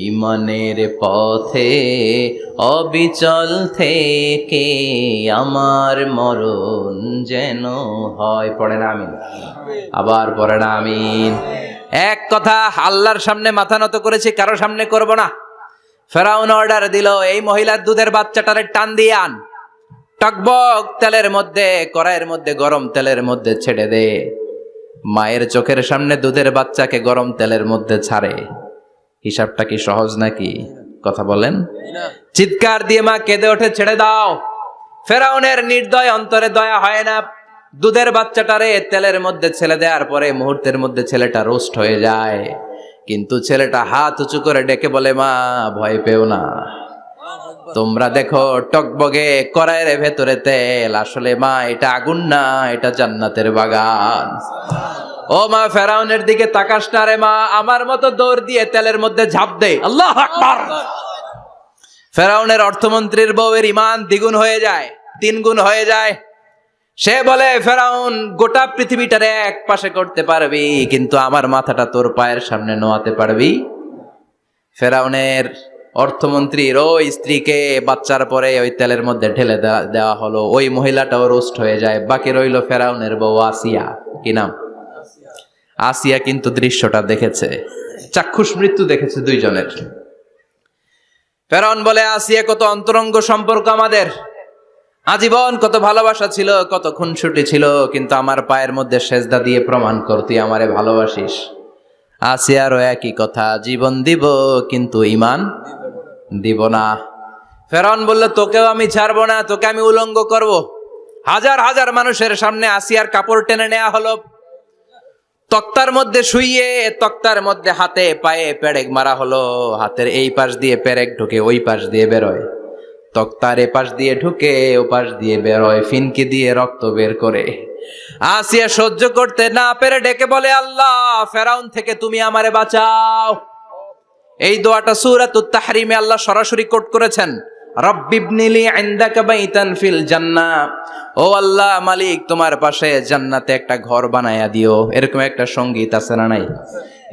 ঈমানের পথে অবিচল থেকে আমার মরণ যেন হয়। পড়েন আমিন। আবার পড়েন আমিন। এক কথা, আল্লাহর সামনে মাথা নত করেছি, কারো সামনে করব না। ফেরাউন অর্ডার দিল, এই মহিলার দুধের বাচ্চাটারে টান দিয়ে আন, টকবক তেলের মধ্যে, কড়াইয়ের মধ্যে গরম তেলের মধ্যে ছেড়ে দে। মায়ের চোখের সামনে দুধের বাচ্চাকে গরম তেলের মধ্যে ছাড়ে। হিসাবটা কি সহজ নাকি? কথা বলেন। চিৎকার দিয়ে মা কেঁদে ওঠে, ছেড়ে দাও। ফেরাউনের নির্দয় অন্তরে দয়া হয় না। দুধের বাচ্চাটারে তেলের মধ্যে ছেড়ে দেওয়ার পরে মুহূর্তের মধ্যে ছেলেটা রোস্ট হয়ে যায়। কিন্তু ছেলেটা হাত উঁচু করে ডেকে বলে, মা ভয় পেও না, তোমরা দেখো টকবগে কড়াইয়ের ভেতরে তেল, আসলে মা এটা আগুন না, এটা জান্নাতের বাগান। ও মা, ফেরাউনের দিকে তাকাস না রে মা, আমার মতো দৌড় দিয়ে তেলের মধ্যে ঝাঁপ দে। আল্লাহু আকবার। ফেরাউনের অর্থমন্ত্রীর বউয়ের ঈমান দ্বিগুণ হয়ে যায়, 3 গুণ হয়ে যায়। সে বলে, ফেরাউন, গোটা পৃথিবীটারে এক পাশে করতে পারবি, কিন্তু আমার মাথাটা তোর পায়ের সামনে নোয়াতে পারবি? ফেরাউনের অর্থমন্ত্রীর ওই স্ত্রীকে বাচ্চার পরে ওই তেলের মধ্যে ঢেলে দেওয়া হলো। ওই মহিলাটাও রোস্ট হয়ে যায়। বাকি রইল ফেরাউনের বউ আসিয়া। কি নাম? আসিয়া কিন্তু দৃশ্যটা দেখেছে, চাক্ষুষ মৃত্যু দেখেছে দুইজনের। ফেরাউন বলে, আসিয়া, কত অন্তরঙ্গ সম্পর্ক আমাদের, আজীবন কত ভালোবাসা ছিল, কত খুনসুটি ছিল, কিন্তু আমার পায়ের মধ্যে সেজদা দিয়ে প্রমাণ কর তুই আমারে ভালোবাসিস। আসিয়ারও একই কথা, জীবন দিব কিন্তু ঈমান দিব না। ফেরাউন বলল, তোকেও আমি ছাড়বো না, তোকে আমি উলঙ্গ করব। হাজার হাজার মানুষের সামনে আসিয়ার কাপড় টেনে নেওয়া হলো, তক্তার মধ্যে শুইয়ে তক্তার মধ্যে হাতে পায়ে পেরেক মারা হলো। হাতের এই পাশ দিয়ে পেরেক ঢুকে ওই পাশ দিয়ে বেরোয়, তক্তার এ পাশ দিয়ে ঢুকে ও পাশ দিয়ে বেরোয়, ফিনকি দিয়ে রক্ত বের করে। আসিয়া সহ্য করতে না পেরে ডেকে বলে, আল্লাহ, ফেরাউন থেকে তুমি আমারে বাঁচাও। এই দোয়াটা সূরাতুত তাহরিমে আল্লাহ সরাসরি কোট করেছেন, রব্বিবনিলি ইনদাকা বাইতান ফিল জান্নাহ, ও আল্লাহ মালিক, তোমার পাশে জান্নাতে একটা ঘর বানায়া দিও। এরকম একটা সঙ্গীত আছে না নাই?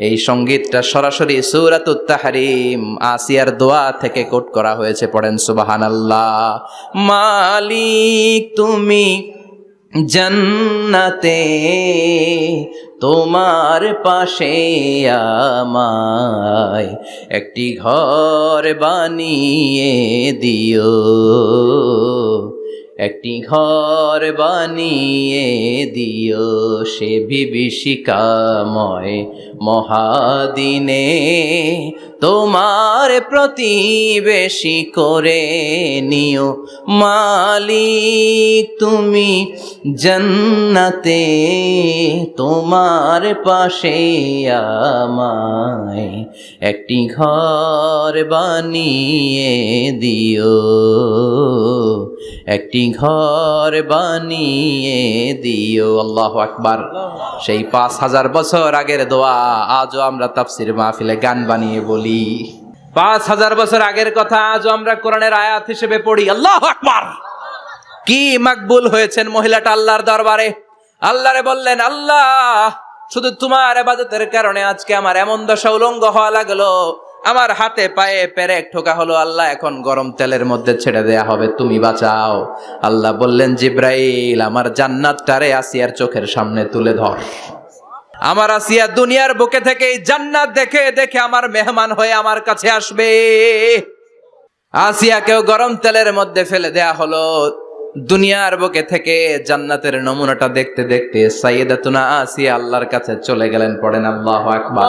এই সঙ্গীতটা সরাসরি সূরাতুত তাহরিম আসিয়ার দোয়া থেকে কোট করা হয়েছে। পড়েন সুবহানাল্লাহ। মালিক তুমি জান্নাতে, তোমার পাশে আমায় একটি ঘর বানিয়ে দিও, একটি ঘর বানিয়ে দিও, সে বিভীষিকাময় মহাদিনে তোমার প্রতিবেশী করে নিও। মালিক তুমি জান্নাতে, তোমার পাশে আমায় একটি ঘর বানিয়ে দিও, একটি ঘর বানিয়ে দিও। আল্লাহু আকবার। সেই 5000 বছর আগের দোয়া আজও আমরা তাফসীর মাহফিলে গান বানিয়ে বলি। 5000 বছর আগের কথা আজও আমরা কোরআনের আয়াত হিসেবে পড়ি। আল্লাহু আকবার। কি মাকবুল হয়েছেন মহিলাটা আল্লাহর দরবারে। আল্লাহরে বললেন, আল্লাহ শুধু তোমার ইবাদতের কারণে আজকে আমার এমন দশা উলঙ্গ হওয়া লাগলো, আমার হাতে পায়ে পেরেক ঠোকা হলো। আল্লাহ এখন গরম তেলের মধ্যে ছেড়ে দেয়া হবে, তুমি বাঁচাও। আল্লাহ বললেন, জিব্রাইল আমার জান্নাতটারে আসিয়ার চোখের সামনে তুলে ধর। আমার আসিয়া দুনিয়ার বুকে থেকে এই জান্নাত দেখে দেখে আমার মেহমান হয়ে আমার কাছে আসবে। আসিয়াকেও গরম তেলের মধ্যে ফেলে দেয়া হলো। দুনিয়ার বুকে থেকে জান্নাতের নমুনাটা দেখতে দেখতে সাইয়েদাতুনা আসিয়া আল্লাহর কাছে চলে গেলেন। পড়েন আল্লাহু আকবার।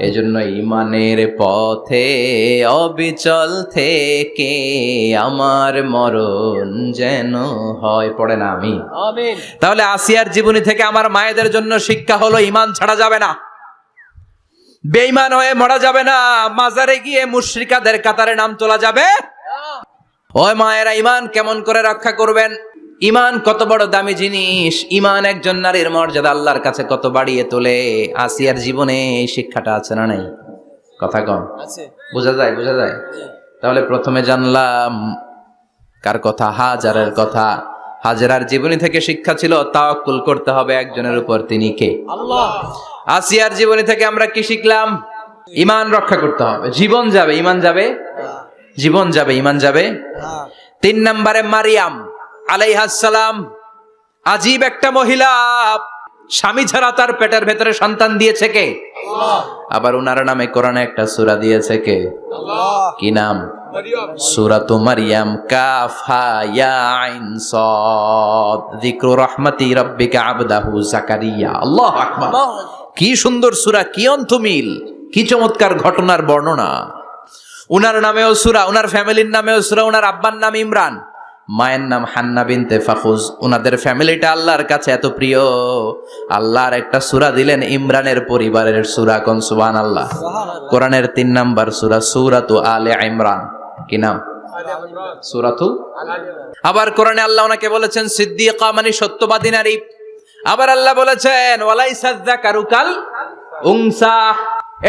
এজন্য ঈমানের পথে অবিচল থেকে আমার মরণ যেন হয়। পড়েন আমিন। আমিন। তাহলে আসিয়ার জীবনী থেকে আমার মায়েদের জন্য শিক্ষা হলো, ঈমান ছাড়া যাবে না, বেঈমান হয়ে মরা যাবে না, মাজারে গিয়ে মুশরিকাদের কাতারে নাম তোলা যাবে। ওই মায়েরা ঈমান কেমন করে রক্ষা করবেন? ঈমান কত বড় দামি জিনিস। ঈমান একজন নারীর মর্যাদা আল্লাহর কাছে কত বাড়িয়ে তোলে। আসিয়ার জীবনে এই শিক্ষাটা আছে না নাই? কথা কম আছে, বোঝা যায়? বোঝা যায়। তাহলে প্রথমে জানলাম কার কথা? হাজারের কথা। হাজেরার জীবনী থেকে শিক্ষা ছিল তাওয়াক্কুল করতে হবে একজনের উপর, তিনি কে? আল্লাহ। আসিয়ার জীবনী থেকে আমরা কি শিখলাম? ঈমান রক্ষা করতে হবে। জীবন যাবে, ঈমান যাবে, জীবন যাবে, ঈমান যাবে। 3 নম্বরে মারিয়াম আলাইহাস সালাম, আজীব একটা মহিলা। স্বামী ছাড়া তার পেটের ভেতরে সন্তান দিয়েছে কে? আল্লাহ। আবার উনার নামে কোরআনে একটা সূরা দিয়েছে কে? আল্লাহ। কি নাম? সূরাতু মারিয়াম। কাফ হা ইয়া আইন সাদ, যিকরু রাহমাতি রাব্বিকা আবদাহু জাকারিয়া। আল্লাহু আকবার। কি সুন্দর সূরা, কি অন্তমিল, কি চমৎকার ঘটনার বর্ণনা। উনার নামেও সূরা, উনার ফ্যামিলির নামেও সূরা। উনার আব্বার নাম ইমরান, মায়ের নাম হান্না বিনতে ফাখুজ। উনাদের ফ্যামিলিটা আল্লাহর কাছে এত প্রিয়, আল্লাহর একটা সূরা দিলেন ইমরানের পরিবারের সূরা। কোন সুবহানাল্লাহ। কোরআনের 3 নাম্বার সূরা, সূরাতু আলে ইমরান। কি নাম? সূরাতু। আবার কোরআনে আল্লাহ ওনাকে বলেছেন সিদ্দিকা, মানে সত্যবাদী নারী। আবার আল্লাহ বলেছেন ওয়ালাইসা যাকারু কাল উনসা,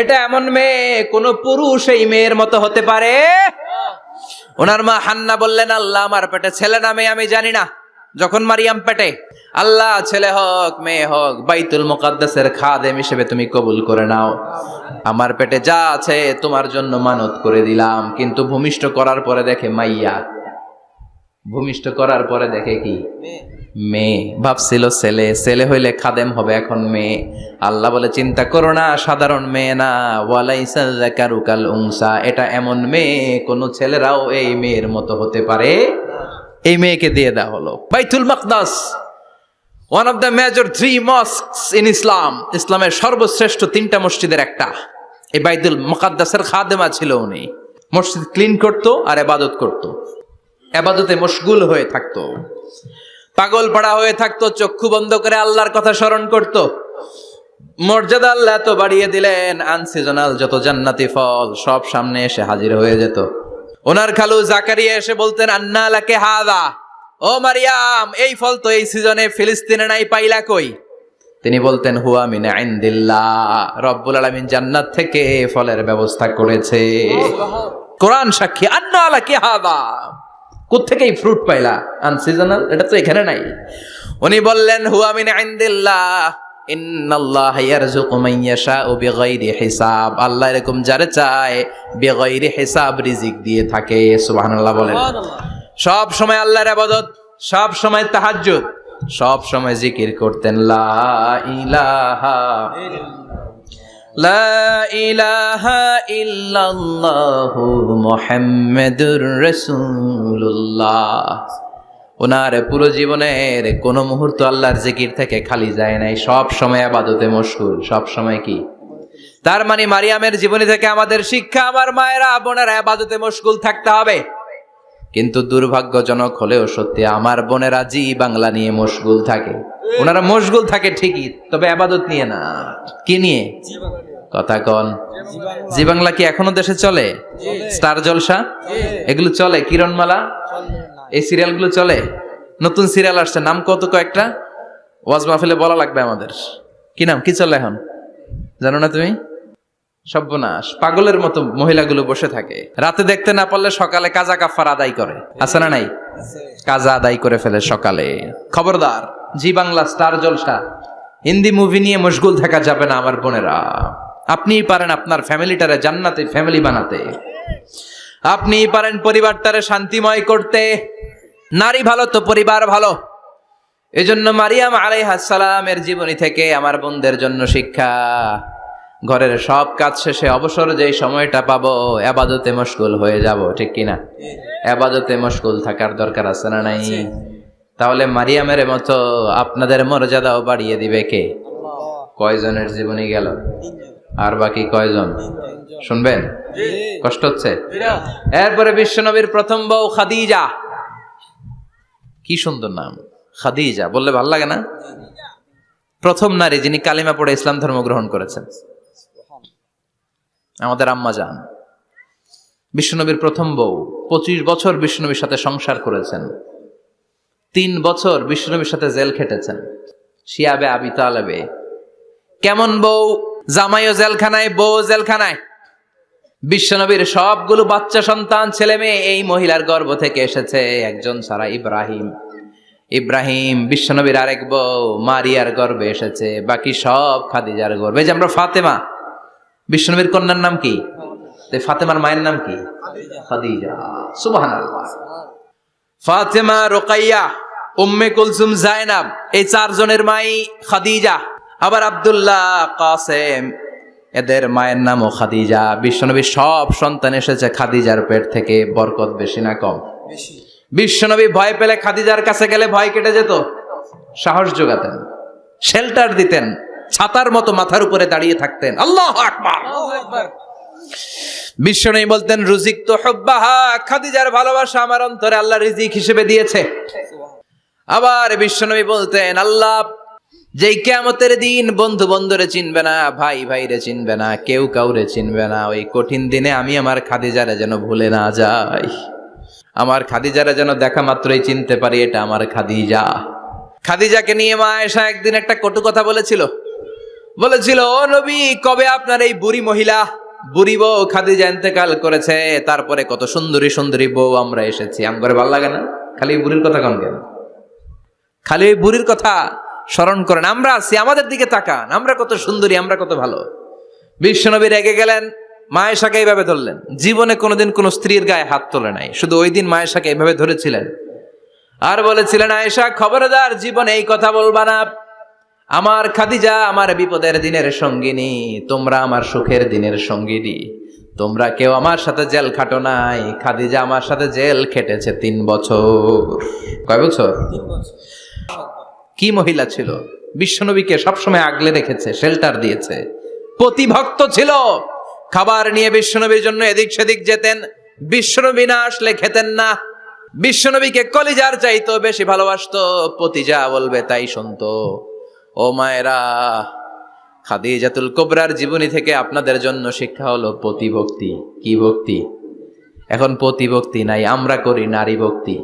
এটা এমন মেয়ে কোন পুরুষ এই মেয়ের মতো হতে পারে? ওনার মা হান্না বললেন, আল্লাহ আমার পেটে ছেলে না মেয়ে আমি জানি না। যখন মারিয়াম পেটে, আল্লাহ ছেলে হোক মেয়ে হোক বাইতুল মুকাদ্দাসের খাদেম হিসেবে তুমি কবুল করে নাও। আমার পেটে যা আছে তোমার জন্য মানত করে দিলাম। কিন্তু ভূমিষ্ঠ করার পরে দেখে মাইয়া, ভূমিষ্ঠ করার পরে দেখে কি? মেয়ে। ভাবছিল ছেলে, ছেলে হইলে খাদেম হবে, এখন মেয়ে। আল্লাহ বলে চিন্তা করো না, সাধারণ মেয়ে না। ওয়ালাইসা যাকারু কাল উনসা, এটা এমন মেয়ে কোন ছেলেরাও এই মেয়ের মতো হতে পারে। এই মেয়েকে দিয়ে দেওয়া হলো Baitul Maqdis, one of the major 3 mosques in Islam. ইসলামের সর্বশ্রেষ্ঠ 3টা মসজিদের একটা। এই বাইতুল মুকাদ্দাসের খাদেমা ছিল উনি। মসজিদ ক্লিন করতো আর ইবাদত করতো, ইবাদতে মশগুল হয়ে থাকতো, পাগল পাড়া হয়ে থাকতো, চক্ষু বন্ধ করে আল্লাহর কথা স্মরণ করত। মর্যাদা আল্লাহ এত বাড়িয়ে দিলেন, আনসিজনাল যত জান্নাতি ফল সব সামনে এসে হাজির হয়ে যেত। ওনার খালু জাকারিয়া এসে বলতেন, আন্না লাকে হাদা, ও মারিয়াম এই ফল তো এই সিজনে ফিলিস্তিনে নাই, পাইলা কই? তিনি বলতেন, হুয়া মিন ইনদিল্লাহ, রব্বুল আলামিন জান্নাত থেকে ফলের ব্যবস্থা করেছে। কোরআন সাক্ষী, আন্না লাকে হাদা, কোত্থেকে এই ফ্রুট পাইলা? আনসিজনাল, এটা তো এখানে নাই। উনি বললেন, হুয়া মিন ইনদিল্লাহ, ইন্নাল্লাহা ইয়ারযুকু মান ইয়াশাউ বিগাইরি হিসাব। আল্লাহ এরকম যারে চায় বিগাইরি হিসাব রিজিক দিয়ে থাকে। সুবহানাল্লাহ বলেন। সব সময় আল্লাহর ইবাদত, সব সময় তাহাজ্জুদ, সব সময় জিকির করতেন, লা ইলাহা লা ইলাহা ইল্লাল্লাহু মুহাম্মাদুর রাসূলুল্লাহ। ওনার পুরো জীবনের কোন মুহূর্ত আল্লাহর জিকির থেকে খালি যায় নাই, সব সময় ইবাদতে মশগুল, সব সময় কি? তার মানে মারিয়ামের জীবনী থেকে আমাদের শিক্ষা, আমার মায়েরা বোনেরা ইবাদতে মশগুল থাকতে হবে। কিন্তু দুর্ভাগ্যজনক হলেও সত্যি, আমার বোনেরা জি বাংলা নিয়ে মশগুল থাকে। ওনারা মশগুল থাকে ঠিকই, তবে ইবাদত নিয়ে না। কি নিয়ে? কথা কন। জি বাংলা কি এখনো দেশে চলে? স্টার জলসা এগুলো চলে, কিরণমালা এই সিরিয়ালগুলো চলে। নতুন সিরিয়াল আসছে, নাম কত কয়েকটা, ওয়াজ মাহফিলে বলা লাগবে আমাদের। কি নাম, কি চলে এখন জানো না তুমি? সর্বনাশ, পাগলের মতো মহিলাগুলো বসে থাকে, রাতে দেখতে না পারলে সকালে কাজা কাফার আদায় করে, আছে না নাই? কাজা আদায় করে ফেলে সকালে। খবরদার, জি বাংলা, স্টার জলসা, হিন্দি মুভি নিয়ে মশগুল থাকা যাবে না আমার বোনেরা। আপনিই পারেন আপনার ফ্যামিলিটারে জান্নাতে ফ্যামিলি বানাতে, আপনিই পারেন পরিবারটারে শান্তিময় করতে। নারী ভালো তো পরিবার ভালো। এজন্য মারিয়াম আলাইহিস সালামের জীবনী থেকে আমার বোনদের জন্য শিক্ষা, ঘরের সব কাজ শেষে অবসর যেই সময়টা পাবো ইবাদতে মশগুল হয়ে যাব, ঠিক কিনা? ইবাদতে মশগুল থাকার দরকার আছে না নাই? তাহলে মারিয়ামের মতো আপনাদের মর্যাদাও বাড়িয়ে দিবে কে? কয়জনের জীবনী গেল? আর বাকি কয়জন শুনবেন? কষ্ট হচ্ছে? এরপরে বিশ্বনবীর প্রথম বউ খাদিজা। কি সুন্দর নাম, খাদিজা বললে ভাল লাগে না? প্রথম নারী যিনি কালিমা পড়ে ইসলাম ধর্ম গ্রহণ করেছেন, আমাদের আম্মা জান। বিশ্বনবীর প্রথম বউ, 25 বছর বিশ্বনবীর সাথে সংসার করেছেন, 3 বছর বিশ্বনবীর সাথে জেল খেটেছেন, শিয়াবে আবি তালেবে। কেমন বউ? জামাইও জেলখানায়, বউ জেলখানায়। বিশ্বনবীর সবগুলো বাচ্চা সন্তান ছেলে মেয়ে এই মহিলার গর্ভ থেকে এসেছে, একজন ছাড়া, ইব্রাহিম। ইব্রাহিম বিশ্বনবীর আরেক বউ মারিয়ার গর্ভে এসেছে, বাকি সব খাদিজার গর্ভে। যে আমরা ফাতেমা, বিশ্বনবীর কন্যার নাম কি? ফাতেমার মায়ের নাম কি? খাদিজা। সুবহানাল্লাহ। ফাতেমা, রুকাইয়া, উম্মে কুলসুম, জায়নাব, এই 4 জনের মাই খাদিজা। আবার আব্দুল্লাহ, কাসেম, এদের মায়ের নামও খাদিজা। বিশ্বনবীর সব সন্তান এসেছে খাদিজার পেট থেকে। বরকত বেশি না কম? বিশ্বনবী ভয় পেলে খাদিজার কাছে গেলে ভয় কেটে যেত, সাহস যোগাতেন, শেল্টার দিতেন, ছাতার মতো মাথার উপরে দাঁড়িয়ে থাকতেন। আল্লাহু আকবার। বিশ্বনবী বলতেন, রুজিক তো হুব্বাহা, খাদিজার ভালোবাসা আমার অন্তরে আল্লাহ রিজিক হিসেবে দিয়েছে। আবার বিশ্বনবী বলতেন, আল্লাহ যেই কিয়ামতের দিন বন্ধু বন্ধুরে চিনবে না, ভাই ভাইরে চিনবে না, কেউ কাউরে চিনবে না, ওই কঠিন দিনে আমি আমার খাদিজারে যেন ভুলে না যাই, আমার খাদিজারে যেন দেখা মাত্রই চিনতে পারি এটা আমার খাদিজা। খাদিজাকে নিয়ে মা আয়েশা একদিন একটা কটু কথা বলেছিল, ও নবী, কবে আপনার এই বুড়ি মহিলা, বুড়ি বউ খাদিজা ইন্তেকাল করেছে, তারপরে কত সুন্দরী সুন্দরী বউ আমরা এসেছি, আমার ভালো লাগে না? খালি বুড়ির কথা কন কেন? খালি ওই বুড়ির কথা স্মরণ করেন। আমরা আছি, আমাদের দিকে তাকান, আমরা কত সুন্দরী, আমরা কত ভালো। বিশ্বনবী রেগে গেলেন, মা আয়েশাকে এইভাবে ধরলেন। জীবনে কোনোদিন কোন স্ত্রীর গায়ে হাত তোলে নাই, শুধু ওই দিন মা আয়েশাকে এইভাবে ধরেছিলেন আর বলেছিলেন, আয়েশা খবরদার, জীবনে এই কথা বলবা না। আমার খাদিজা আমার বিপদের দিনের সঙ্গিনী, তোমরা আমার সুখের দিনের সঙ্গিনী। তোমরা কেউ আমার সাথে জেল খাটো নাই, খাদিজা আমার সাথে জেল খেটেছে 3 বছর। কয় বছর? 3 বছর। কি মহিলা ছিল! বিশ্বনবীকে সবসময় আগলে রেখেছে, শেল্টার দিয়েছে, প্রতিভক্ত ছিল। খাবার নিয়ে বিশ্বনবীর জন্য এদিক সেদিক যেতেন, বিশ্বনবী না আসলে খেতেন না। বিশ্বনবীকে কলিজার চাইতো বেশি ভালোবাসতো, পতি যা বলবে তাই শুনতো। ও মায়েরা, খাদিজাতুল কুবরার জীবনী থেকে আপনাদের জন্য শিক্ষা হলো প্রতিভক্তি। কি ভক্তি? এখন প্রতিভক্তি নাই, আমরা করি নারী ভক্তি।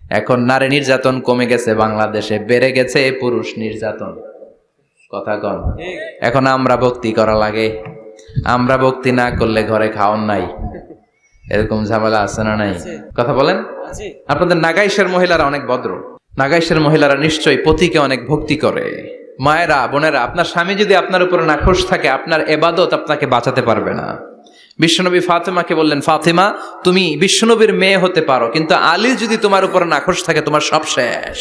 এখন নারী নির্যাতন কমে গেছে বাংলাদেশে, বেড়ে গেছে পুরুষ নির্যাতন। কথা কন। এখন আমরা ভক্তি করা লাগে, আমরা ভক্তি না করলে ঘরে খাওয়ান নাই, এরকম ঝামেলা আছে না নাই? কথা বলেন। আপনাদের নাগাইশের মহিলারা অনেক ভদ্র, নাগাইশের মহিলারা নিশ্চয়ই পতিকে অনেক ভক্তি করে। মায়েরা, বোনেরা, আপনার স্বামী যদি আপনার উপর নাখোশ থাকে, আপনার ইবাদত আপনাকে বাঁচাতে পারবে না। বিশ্বনবী ফাতেমাকে বললেন, ফাতেমা তুমি বিশ্বনবীর মেয়ে হতে পারো, কিন্তু আলী যদি তোমার উপর নাখোশ থাকে তোমার সব শেষ,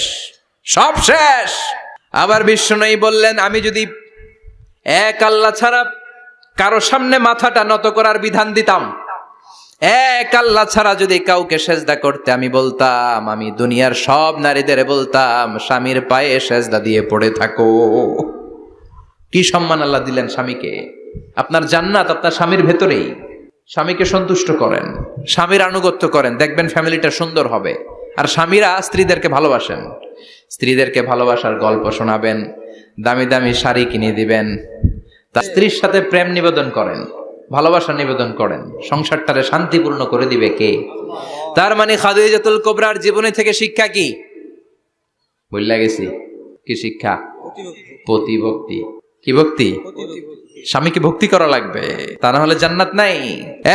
সব শেষ। আবার বিশ্বনবী বললেন, আমি যদি এক আল্লাহ ছাড়া কারো সামনে মাথাটা নত করার বিধান দিতাম, এক আল্লাহ ছাড়া যদি কাউকে সেজদা করতে আমি বলতাম, আমি দুনিয়ার সব নারীদের বলতাম স্বামীর পায়ে সেজদা দিয়ে পড়ে থাকো। কি সম্মান আল্লাহ দিলেন স্বামীকে! আপনার জান্নাত আপনার স্বামীর ভেতরেই। স্বামীকে সন্তুষ্ট করেন, স্বামীর আনুগত্য করেন, দেখবেন ফ্যামিলিটা সুন্দর হবে। আর স্বামীরা স্ত্রীদেরকে ভালোবাসেন, স্ত্রীদেরকে ভালোবাসার গল্প শোনাবেন, দামি দামি শাড়ি কিনে দিবেন, তার স্ত্রীর সাথে প্রেম নিবেদন করেন, ভালোবাসা নিবেদন করেন, সংসারটারে শান্তিপূর্ণ করে দিবে কে? তার মানে খাদিজাতুল কুবরার জীবনী থেকে শিক্ষা কি? বললা গেছি কি শিক্ষা? প্রতিভক্তি। কি ভক্তি? স্বামীকে ভক্তি করা লাগবে, তা না হলে জান্নাত নাই।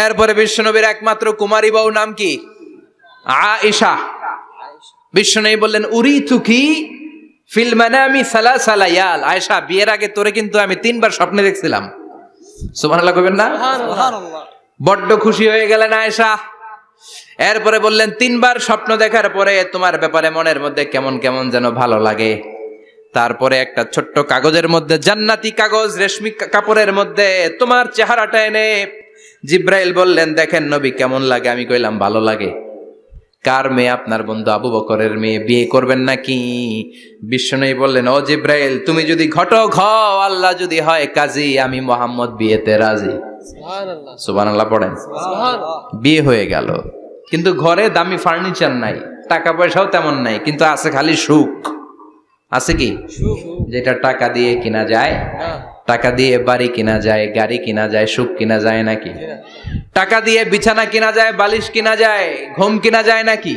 এরপরে বিশ্বনবীর একমাত্র কুমারী বউ নাম কি? আয়েশা। বিশ্বনবী বললেন উরিতুকি ফিল মানামি সালাসা লায়াল। আয়েশা, বিয়ের আগে তোরে কিন্তু আমি 3 বার স্বপ্নে দেখছিলাম। সুবহানাল্লাহ কইবেন না? সুবহানাল্লাহ। বড্ড খুশি হয়ে গেলেন আয়েশা। এরপরে বললেন 3 বার স্বপ্ন দেখার পরে তোমার ব্যাপারে মনের মধ্যে কেমন কেমন যেন ভালো লাগে। তারপরে একটা ছোট্ট কাগজের মধ্যে, জান্নাতি কাগজ, রেশমি কাপড়ের মধ্যে তোমার চেহারাটা এনে জিব্রাইল বললেন দেখেন নবী কেমন লাগে। আমি কইলাম ভালো লাগে। কার মেয়ে? আপনার বন্ধু আবু বকরের মেয়ে, বিয়ে করবেন নাকি? বিশ্বনবী বললেন ও জিব্রাইল, তুমি যদি ঘটক হও, আল্লাহ যদি হয় কাজী, আমি মুহাম্মদ বিয়েতে রাজি। সুবহানাল্লাহ। সুবহানাল্লাহ পড়েন। সুবহানাল্লাহ। বিয়ে হয়ে গেল, কিন্তু ঘরে দামি ফার্নিচার নাই, টাকা পয়সাও তেমন নাই, কিন্তু আছে খালি সুখ। আছে কি? যেটা টাকা দিয়ে কিনা যায়। টাকা দিয়ে বাড়ি কিনা যায়, গাড়ি কিনা যায়, সুখ কিনা যায় নাকি? টাকা দিয়ে বিছানা কিনা যায়, বালিশ কিনা যায়, ঘুম কিনা যায় নাকি?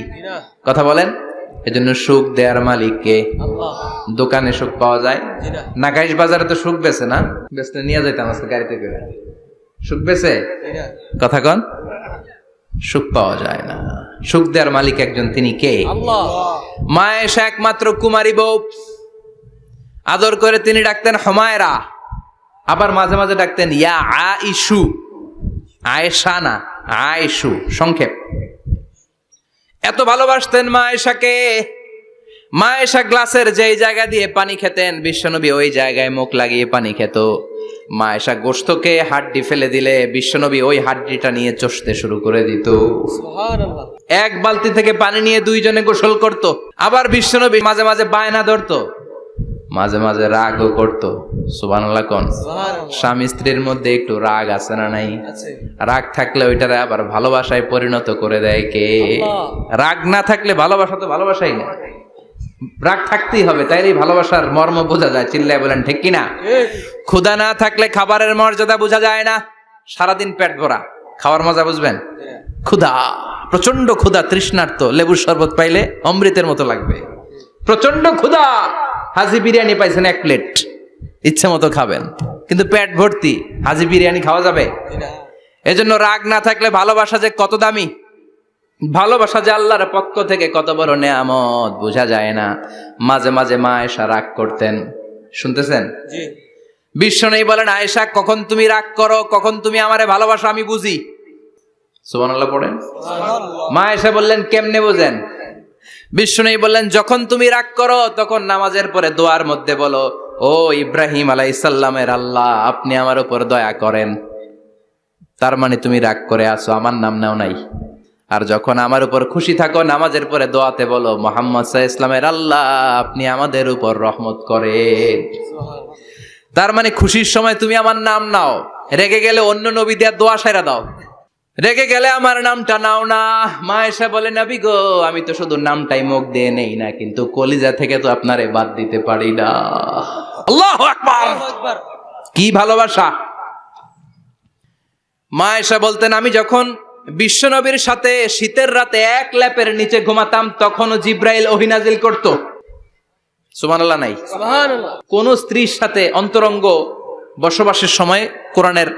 কথা বলেন। এজন্য সুখ দেয়ার মালিক কে? আল্লাহ। দোকানে সুখ পাওয়া যায়? নাকাইশ বাজারে তো সুখ বেচে না? বেচতে নিয়ে যাইতাম আজকে গাড়িতে করে। সুখ বেচে? কথা কন। সুখ পাওয়া যায় না। সুখ দেয়ার মালিক একজন, তিনি কে? আল্লাহ। মা আয়েশা একমাত্র কুমারী বউ, আদর করে তিনি ডাকতেন হুমায়রা, আবার মাঝে মাঝে ডাকতেন ইয়া আইশু। আয়েশা না, আয়েশু, সংক্ষেপ। এত ভালোবাসতেন মা আয়েশাকে। মা আয়েশা গ্লাসের যেই জায়গা দিয়ে পানি খেতেন, বিশ্বনবী ওই জায়গায় মুখ লাগিয়ে পানি খেত। মা আয়েশা গোশতকে হাড্ডি ফেলে দিলে বিশ্বনবী ওই হাড্ডিটা নিয়ে চষতে শুরু করে দিত। সুবহানাল্লাহ। এক বালতি থেকে পানি নিয়ে 2 জনে গোসল করত। আবার বিশ্বনবী মাঝে মাঝে বায়না ধরতো, মাঝে মাঝে রাগও করতো। সুবহানাল্লাহ কোন। স্বামী স্ত্রীর মধ্যে একটু রাগ আছে না নাই? রাগ থাকলে ওইটারে আবার ভালোবাসায় পরিণত করে দেয় কে? রাগ না থাকলে ভালোবাসা তো ভালোবাসাই না, রাগ থাকতেই হবে, তাইলে ভালোবাসার মর্ম বোঝা যায়। চিল্লায় বলেন ঠিক কিনা? ক্ষুধা না থাকলে খাবারের মর্যাদা বোঝা যায় না। সারাদিন পেট ভরা, খাওয়ার মজা বুঝবেন? ক্ষুধা, প্রচন্ড ক্ষুধা, তৃষ্ণার্ত, লেবুর শরবত পাইলে অমৃতের মতো লাগবে। প্রচন্ড ক্ষুধা, হাজি বিরিয়ানি পাইছেন 1 প্লেট, ইচ্ছে মতো খাবেন, কিন্তু পেট ভর্তি, হাজি বিরিয়ানি খাওয়া যাবে? এজন্য রাগ না থাকলে ভালোবাসা যে কত দামি, ভালোবাসা যে আল্লাহর পক্ষ থেকে কত বড় নেয়ামত বোঝা যায় না। মাঝে মাঝে মা আয়েশা রাগ করতেন। শুনতেছেন? জি। বিশ্বনবী বলেন আয়েশা, কখন তুমি রাগ করো, কখন তুমি আমারে ভালোবাসো আমি বুঝি। সুবহানাল্লাহ পড়েন। মা আয়েশা বললেন কেমনে বোঝেন? বিশ্বনবী বললেন যখন তুমি রাগ করো তখন নামাজের পরে দোয়ার মধ্যে বলো, ও ইব্রাহিম আলাইহিস সালামের আল্লাহ, আপনি আমার উপর দয়া করেন। তার মানে তুমি রাগ করে আছো, আমার নাম নাও নাই। আর যখন আমার উপর খুশি থাকো নামাজের পরে দোয়াতে বলো, মুহাম্মদ সাল্লাল্লাহু আলাইহি ওয়াসাল্লামের আল্লাহ, আপনি আমাদের উপর রহমত করেন। তার মানে খুশির সময় তুমি আমার নাম নাও, রেগে গেলে অন্য নবী দেয়া দোয়া সাইরা দাও, রেগে গেলে আমার নামটা নাও না। মা আয়েশা বলে নবী গো, আমি তো শুধু নামটাই মুখ দিয়ে নেই না, কিন্তু কলিজা থেকে তো আপনারে বাদ দিতে পারি না। আল্লাহু আকবার। কি ভালোবাসা! মা আয়েশা বলতেন আমি যখন বিশ্বনবীর সাথে শীতের রাতে এক ল্যাপের নিচে ঘুমাতাম তখনও জিব্রাইল ওহী নাজিল করত। সুবহানাল্লাহ নাই? সুবহানাল্লাহ। কোন স্ত্রীর সাথে অন্তরঙ্গ বসবাসের সময় কোরআনের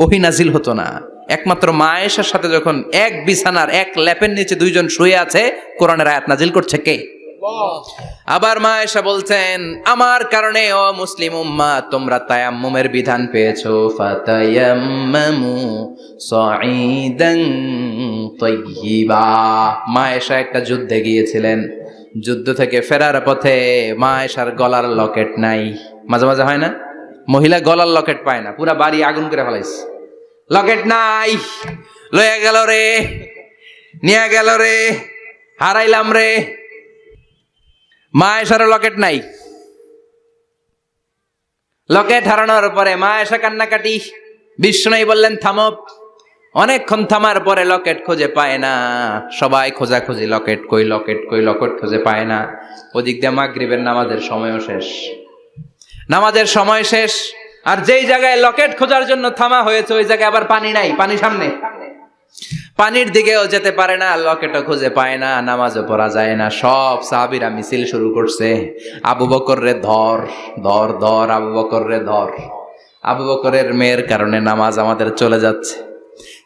ওহী নাজিল হতো না। একমাত্র মা আয়েশার সাথে যখন এক বিছানার এক ল্যাপের নিচে 2 জন শুয়ে আছে, কোরআনের আয়াত নাজিল করছে কে? আবার মা আয়েশা বলছেন আমার কারণে ও মুসলিম উম্মাহ তোমরা তায়াম্মুমের বিধান পেয়েছো। ফাতায়াম্মামু সাঈদান তাইয়্যিবা। মা আয়েশা একটা যুদ্ধে গিয়েছিলেন, যুদ্ধ থেকে ফেরার পথে মা আয়েশার গলার লকেট নাই। মাঝে মাঝে হয় না, মহিলা গলার লকেট পায় না, পুরা বাড়ি আগুন করে ফেলাইছে, লকেট নাই, লয়ে গেল রে, নিয়ে গেল রে, হারাইলাম রে। মা আয়েশার লকেট নাই। লকেট হারানোর পরে মা আয়েশা কান্নাকাটি। বিশ্বনবী বললেন থামো। অনেকক্ষণ থামার পরে লকেট খুঁজে পায় না, সবাই খোঁজাখুঁজি, লকেট কই, লকেট কই, লকেট খুঁজে পায় না। ওদিক দিয়ে মাগরিবের নামাজের সময়ও শেষ, নামাজের সময় শেষ। আর যেই জায়গায় লকেট খোঁজার জন্য থামা হয়েছে ওই জায়গায় আবার পানি নাই, পানি সামনে। পানির দিকেও যেতে পারে না, লকেটও খুঁজে পায় না, নামাজও পড়া যায় না। সব সাহাবীরা মিছিল শুরু করছে, আবু বকর রে ধর ধর ধর, আবু বকর রে ধর। আবু বকরের মেয়ের কারণে নামাজ আমাদের চলে যাচ্ছে।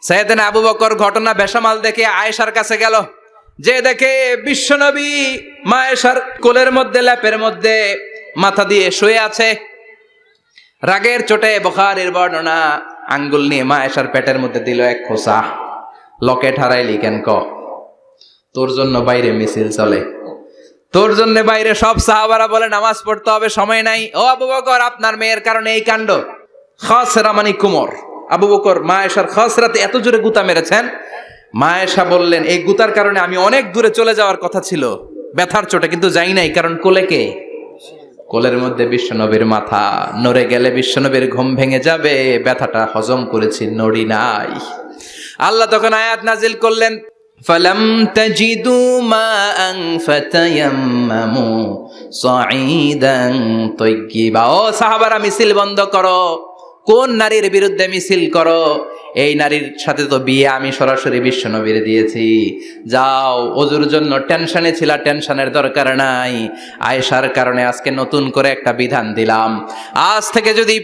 সাইয়েদনা আবু বকর ঘটনা বেসামাল দেখে আয়েশার কাছে গেল, যে দেখে বিশ্বনবী মা আয়েশার কোলের মধ্যে, ল্যাপের মধ্যে মাথা দিয়ে শুয়ে আছে। রাগের চোটে বুখারীর বর্ণনা, আঙ্গুল নিয়ে মা আয়েশার পেটের মধ্যে দিল এক খোঁচা। লকেট হারাইলি কেন ক? তোর জন্য বাইরে মিছিল চলে, তোর জন্য বাইরে সব সাহাবারা বলে নামাজ পড়তে হবে, সময় নাই। ও আবু বকর, আপনার মেয়ের কারণে এই কাণ্ড। খাসরা মানে কুমর। আবু বকর মা আয়েশার খাসরাতে এত জোরে গুতা মেরেছেন, মা আয়েশা বললেন এই গুতার কারণে আমি অনেক দূরে চলে যাওয়ার কথা ছিল ব্যথার চোটে, কিন্তু যাই নাই, কারণ কোলে কে? কোলের মধ্যে বিশ্বনবীর মাথা, নড়ে গেলে বিশ্বনবীর ঘুম ভেঙে যাবে, ব্যথাটা হজম করেছি, নড়ি নাই। আল্লাহ তখন আয়াত নাজিল করলেন, ফালাম তাজিদু মাআন ফাতায়াম্মামু সাঈদান তাইয়্যিবা। ও সাহাবারা, মিছিল বন্ধ করো। কোন নারীর বিরুদ্ধে মিছিল করো? এই নারীর সাথে তো বিয়ে আমি সরাসরি বিশ্বনবীর দিয়েছি। যাও, ওজুর জন্য টেনশনে ছিলা, টেনশনের দরকার নাই। আয়েশার কারণে আজকে নতুন করে একটা বিধান দিলাম, আজ থেকে যদি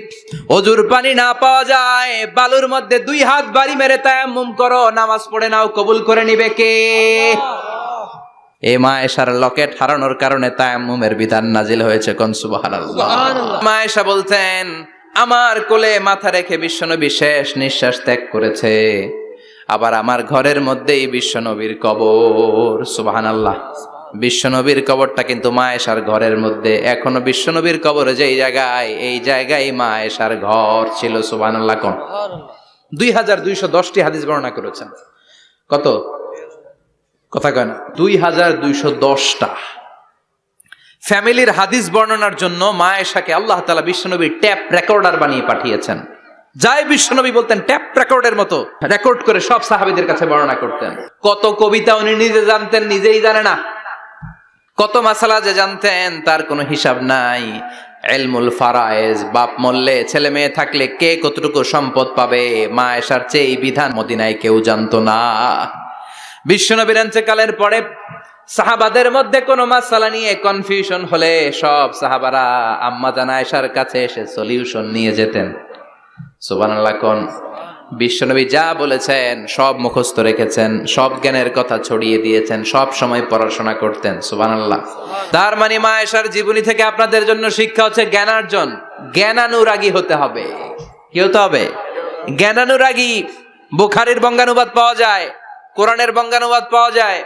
ওজুর পানি না পাওয়া যায়, বালুর মধ্যে 2 হাত বাড়ি মেরে তায়াম্মুম করো, নামাজ পড়ে নাও, কবুল করে নিবে কে? এই মা আয়েশার লকেট হারানোর কারণে তায়াম্মুমের বিধান নাজিল হয়েছে। কোন সুবহানাল্লাহ। মা আয়েশা বলতেন, আমার কোলে মাথা রেখে বিশ্বনবী শেষ নিঃশ্বাস ত্যাগ করেছে, আবার আমার ঘরের মধ্যেই বিশ্বনবীর কবর। সুবহানাল্লাহ। বিশ্বনবীর কবরটা কিন্তু মা আয়েশার ঘরের মধ্যে। এখনো বিশ্বনবীর কবর যেই জায়গায়, এই জায়গায় মা আয়েশার ঘর ছিল। সুবহানাল্লাহ। কোন 2210টি হাদিস বর্ণনা করেছেন। কত? কথা কয় না, 2210টা। ফ্যামিলির হাদিস বর্ণনার জন্য মা আয়েশাকে আল্লাহ তাআলা বিশ্বনবীর ট্যাপ রেকর্ডার বানিয়ে পাঠিয়েছেন। যাই বিশ্বনবী বলতেন, ট্যাপ রেকর্ডের মতো রেকর্ড করে সব সাহাবীদের কাছে বর্ণনা করতেন। কত কবিতা উনি নিজে জানতেন, নিজেই জানে না। কত মাসালা যে জানতেন, তার কোনো হিসাব নাই। ইলমুল ফারায়েজ, বাপ মরলে, ছেলে মেয়ে থাকলে কে কতটুকু সম্পদ পাবে, মা আয়েশার চেয়ে এই বিধান মদিনায় কেউ জানতো না। বিশ্বনবীর ইন্তেকালের পরে সাহাবাদের মধ্যে কোনো মাসালা নিয়ে কনফিউশন হলে সব সাহাবারা আম্মা জান আয়েশার কাছে এসে সলিউশন নিয়ে যেতেন। সুবহানাল্লাহ। কোন বিশ্বনবী যা বলেছেন সব মুখস্থ রেখেছেন, সব জ্ঞানের কথা ছড়িয়ে দিয়েছেন, সব সময় পড়াশোনা করতেন। সুবহানাল্লাহ। তার মানে মা আয়েশার জীবনী থেকে আপনাদের জন্য শিক্ষা হচ্ছে জ্ঞানার্জন, জ্ঞানানুরাগী হতে হবে। কি হতে হবে? জ্ঞানানুরাগী। বুখারীর বঙ্গানুবাদ পাওয়া যায়, কোরআনের বঙ্গানুবাদ পাওয়া যায়,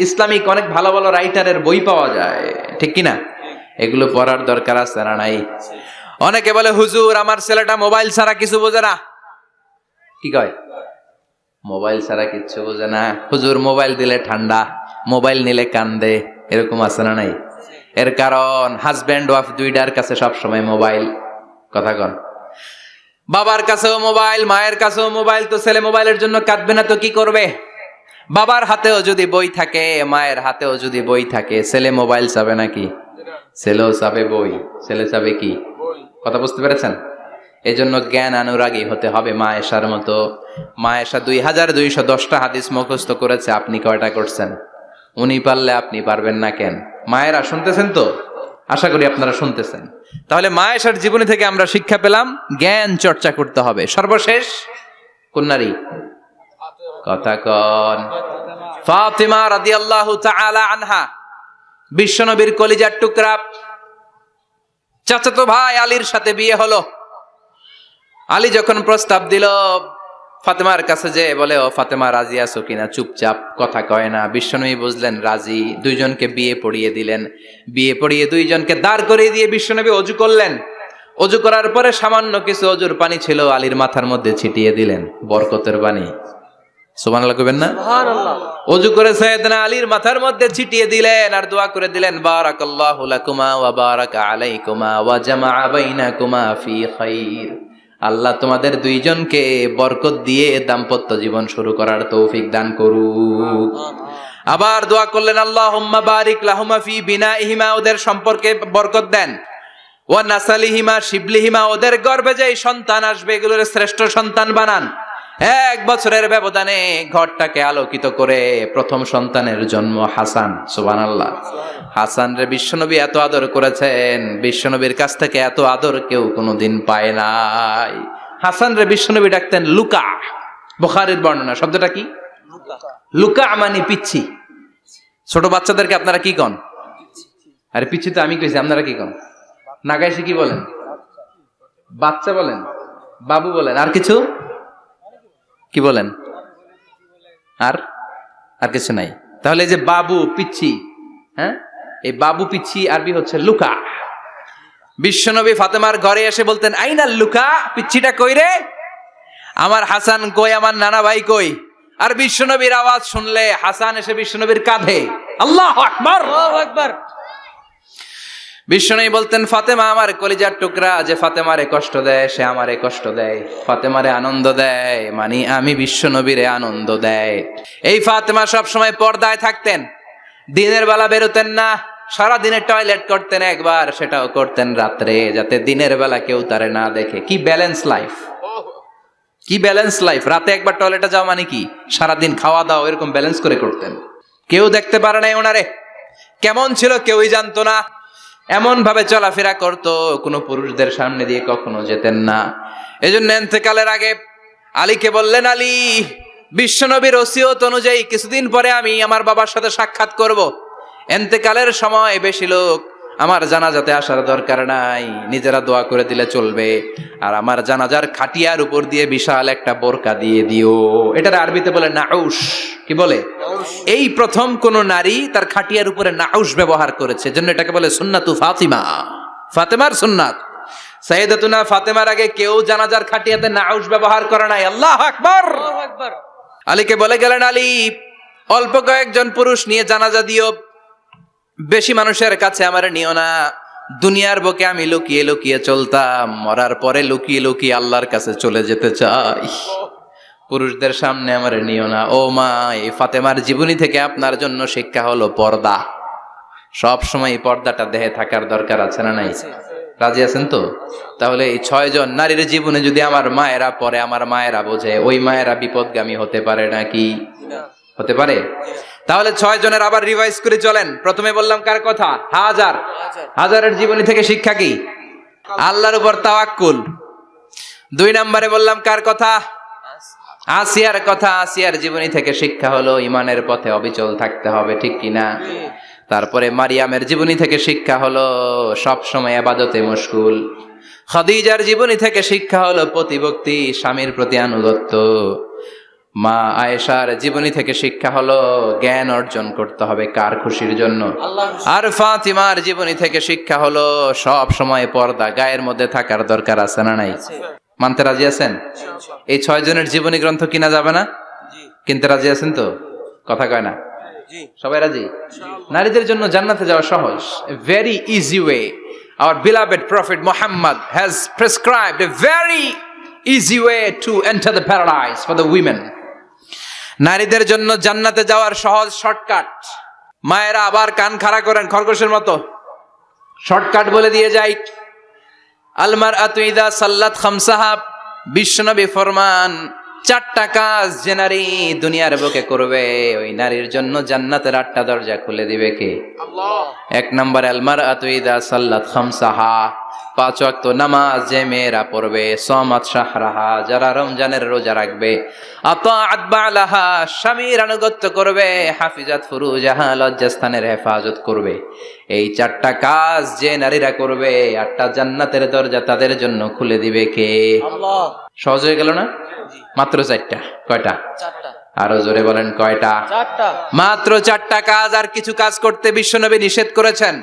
ইসলামিক অনেক ভালো ভালো রাইটারের বই পাওয়া যায়, ঠিক কিনা? এগুলো পড়ার দরকার আছে না নাই? অনেকে বলে, হুজুর আমার ছেলেটা মোবাইল ছাড়া কিছু বোঝে না। কি কয়? মোবাইল ছাড়া কিচ্ছু বোঝে না। হুজুর মোবাইল দিলে ঠান্ডা, মোবাইল নিলে কান্দে, এরকম আছে না নাই? এর কারণ হাজব্যান্ড ওয়াইফ দুইটার কাছে সবসময় মোবাইল। কথা কন। বাবার কাছেও মোবাইল, মায়ের কাছেও মোবাইল, তো ছেলে মোবাইলের জন্য কাঁদবে না তো কি করবে? বাবার হাতেও যদি বই থাকে, মায়ের হাতেও যদি বই থাকে, ছেলে মোবাইল চাবে নাকি? ছেলেও চাবে বই, ছেলে চাবে কি? কথা বুঝতে পেরেছেন? এই জন্য জ্ঞান অনুরাগী হতে হবে মা আয়েশার মতো। মা আয়েশা 2210টা হাদিস মুখস্থ করেছে, আপনি কয়টা করছেন? উনি পারলে আপনি পারবেন না কেন? মায়েরা শুনতেছেন তো? আশা করি আপনারা শুনতেছেন। তাহলে মা আয়েশার জীবনী থেকে আমরা শিক্ষা পেলাম, জ্ঞান চর্চা করতে হবে। সর্বশেষ কোন নারী? কথা কন। ফাতিমা রাদিয়াল্লাহু তাআলা আনহা, বিশ্বনবীর কলিজার টুকরা। চাচাতো ভাই আলীর সাথে বিয়ে হলো। আলী যখন প্রস্তাব দিল, ফাতেমার কাছে যে বলে, ও ফাতেমা রাজি আছো কিনা? চুপচাপ, কথা কয় না। বিশ্বনবী বুঝলেন রাজি, দুইজনকে বিয়ে পড়িয়ে দিলেন। বিয়ে পড়িয়ে দুইজনকে দাঁড় করিয়ে দিয়ে বিশ্বনবী অজু করলেন। অজু করার পরে সামান্য কিছু অজুর পানি ছিল, আলীর মাথার মধ্যে ছিটিয়ে দিলেন, বরকতের পানি। সুবহানাল্লাহ কইবেন না? সুবহানাল্লাহ। অজু করে সাইয়েদনা আলীর মাথার মধ্যে ছিটিয়ে দিলেন আর দোয়া করে দিলেন, বারাকাল্লাহু লাকুমা ওয়া বারাকা আলাইকুমা ওয়া জামাআ বাইনাকুমা ফি খাইর। আল্লাহ তোমাদের দুইজনকে বরকত দিয়ে দাম্পত্য জীবন শুরু করার তৌফিক দান করুক। আবার দোয়া করলেন, আল্লাহুম্মা বারিক লাহুমা ফি বিনাইহিমা, ওদের সম্পর্কে বরকত দেন। ওয়া নাসালিহিমা শিবলিহিমা, ওদের গর্ভে যে সন্তান আসবে এগুলোর শ্রেষ্ঠ সন্তান বানান। 1 বছরের ব্যবধানে ঘরটাকে আলোকিত করে প্রথম সন্তানের জন্ম হাসান। সুবহানাল্লাহ। হাসান রে বিশ্বনবী এত আদর করেছেন, বিশ্বনবীর কাছ থেকে এত আদর কেউ কোনোদিন পায় নাই। হাসান রে বিশ্বনবী ডাকতেন লুকা। বুখারীর বর্ণনা। শব্দটা কি? লুকা মানে পিচ্ছি। ছোট বাচ্চাদেরকে আপনারা কি কন? আরে পিচ্ছি তো আমি কইছি, আপনারা কি কন? নাগাইছে কি বলেন? বাচ্চা বলেন, বাবু বলেন, আর কিছু কি বলেন? আর আর কিছু নাই। তাহলে এই যে বাবু পিচ্ছি, হ্যাঁ, এই বাবু পিচ্ছি আরবি হচ্ছে লুকা। বিশ্বনবী ফাতেমার ঘরে এসে বলতেন আইনা লুকা, পিচ্ছিটা কই রে? আমার হাসান কই, আমার নানা ভাই কই? আর বিশ্বনবীর আওয়াজ শুনলে হাসান এসে বিশ্বনবীর কাঁধে। আল্লাহু আকবার, আল্লাহু আকবার। বিশ্বনবী বলতেন ফাতেমা আমার কলিজার টুকরা, যে ফাতেমারে কষ্ট দেয় সে আমারে কষ্ট দেয়, ফাতেমারে আনন্দ দেয় মানে আমি বিশ্বনবীরে আনন্দ দেয়। এই ফাতেমা সব সময় পর্দায় থাকতেন, দিনের বেলা বেরোতেন না, সারা দিনে টয়লেট করতেন একবার, সেটাও করতেন রাত্রে, যাতে দিনের বেলা কেউ তারে না দেখে। কি ব্যালেন্স লাইফ, কি ব্যালেন্স লাইফ! রাতে একবার টয়লেটে যাওয়া মানে কি সারাদিন খাওয়া দাওয়া এরকম ব্যালেন্স করে করতেন। কেউ দেখতে পারে নাই ওনারে, কেমন ছিল কেউই জানতো না। এমন ভাবে চলাফেরা করতো, কোনো পুরুষদের সামনে দিয়ে কখনো যেতেন না। এজন্য ইন্তেকালের আগে আলীকে বললেন, আলী, বিশ্বনবীর ওসিয়ত অনুযায়ী কিছুদিন পরে আমি আমার বাবার সাথে সাক্ষাৎ করব। ইন্তেকালের সময় বেশি লোক আমার জানাজাতে আসার দরকার নাই, নিজেরা দোয়া করে দিলে চলবে। আর আমার জানাজার খাটিয়ার উপর দিয়ে বিশাল একটা বোরকা দিয়ে দিও। এটার আরবিতে বলে নাউশ। কি বলে? এই প্রথম কোন নারী তার খাটিয়ার উপরে নাউশ ব্যবহার করেছে, জন্য এটাকে বলে সুন্নাতু ফাতিমা, ফাতেমার সুন্নাত। সাইয়েদাতুনা ফাতেমার আগে কেউ জানাজার খাটিয়াতে নাউশ ব্যবহার করে নাই। আল্লাহু আকবার, আল্লাহু আকবার। আলীকে বলে গেলেন, আলী, অল্প কয়েকজন পুরুষ নিয়ে জানাজা দিও, বেশি মানুষের কাছে আমার নিও না। দুনিয়ার বুকে আমি লুকিয়ে লুকিয়ে চলতাম, মরার পরে লুকিয়ে লুকিয়ে আল্লাহর কাছে চলে যেতে চাই, পুরুষদের সামনে আমার নিও না। ও মা, এই ফাতেমার জীবনী থেকে আপনার জন্য শিক্ষা হলো পর্দা। সব সময় এই পর্দাটা দেহে থাকার দরকার আছে না নাই? রাজি আছেন তো? তাহলে এই 6 জন নারীর জীবনে যদি আমার মায়েরা পরে, আমার মায়েরা বোঝে, ওই মায়েরা বিপদগামী হতে পারে নাকি? হতে পারে। তাহলে 6 জনের আবার রিভাইজ করে চলেন। প্রথমে বললাম কার কথা? হাজার। হাজারের জীবনী থেকে শিক্ষা কি? আল্লাহর উপর তাওয়াক্কুল। 2 নম্বরে বললাম কার কথা? আসিয়ার কথা। আসিয়ার জীবনী থেকে শিক্ষা হলো ইমানের পথে অবিচল থাকতে হবে, ঠিক কিনা? তারপরে মারিয়ামের জীবনী থেকে শিক্ষা হলো সব সময় ইবাদতে মশগুল। খাদিজার জীবনী থেকে শিক্ষা হলো প্রতিভক্তি, স্বামীর প্রতি আনুগত্য। মা আয়েশার জীবনী থেকে শিক্ষা হলো জ্ঞান অর্জন করতে হবে কার খুশির জন্য? আর ফাতিমার জীবনী থেকে শিক্ষা হলো সব সময় পর্দা গায়ের মধ্যে থাকার দরকার আছে না নাই? মানতে রাজি আছেন? এই 6 জনের জীবনী গ্রন্থ কিনা যাবে না? কিনতে রাজি আছেন তো? কথা কয় না? সবাই রাজি? নারীদের জন্য জান্নাতে যাওয়া সহজ, very easy way. Our beloved Prophet Muhammad has prescribed a very easy way to enter the paradise for the women. নারীদের জন্য জান্নাতে যাওয়ার সহজ শর্টকাট। মায়েরা আবার কান খাড়া করেন খরগোশের মতো, শর্টকাট বলে দিয়ে যাই। আল মারআতু ইযা সাল্লাত খামসাহা, বিশ্বনবী ফরমান 4টা কাজ যে নারী দুনিয়ার বুকে করবে, ওই নারীর জন্য জান্নাতের 8টা দরজা খুলে দিবে কে? আল্লাহ। 1 নম্বর আল মারআতু ইযা সাল্লাত খামসাহা, 5 ওয়াক্ত নামাজ যে মেয়েরা পড়বে, সামাত শাহরাহা, যারা রমজানের রোজা রাখবে, আতাআত বালাহা, স্বামীর আনুগত্য করবে, হাফিজাত ফুরুজাহা, লজ্জাস্থানের হেফাজত করবে। এই 4টা কাজ যে নারীরা করবে, 8টা জান্নাতের দরজা তাদের জন্য খুলে দিবে কে? আল্লাহ। সহজ হয়ে গেল না? মাত্র 4টা। কয়টা? 4টা। আরো জোরে বলেন কয়টা? 4টা। মাত্র 4টা কাজ। আর কিছু কাজ করতে বিশ্বনবী নিষেধ করেছেন।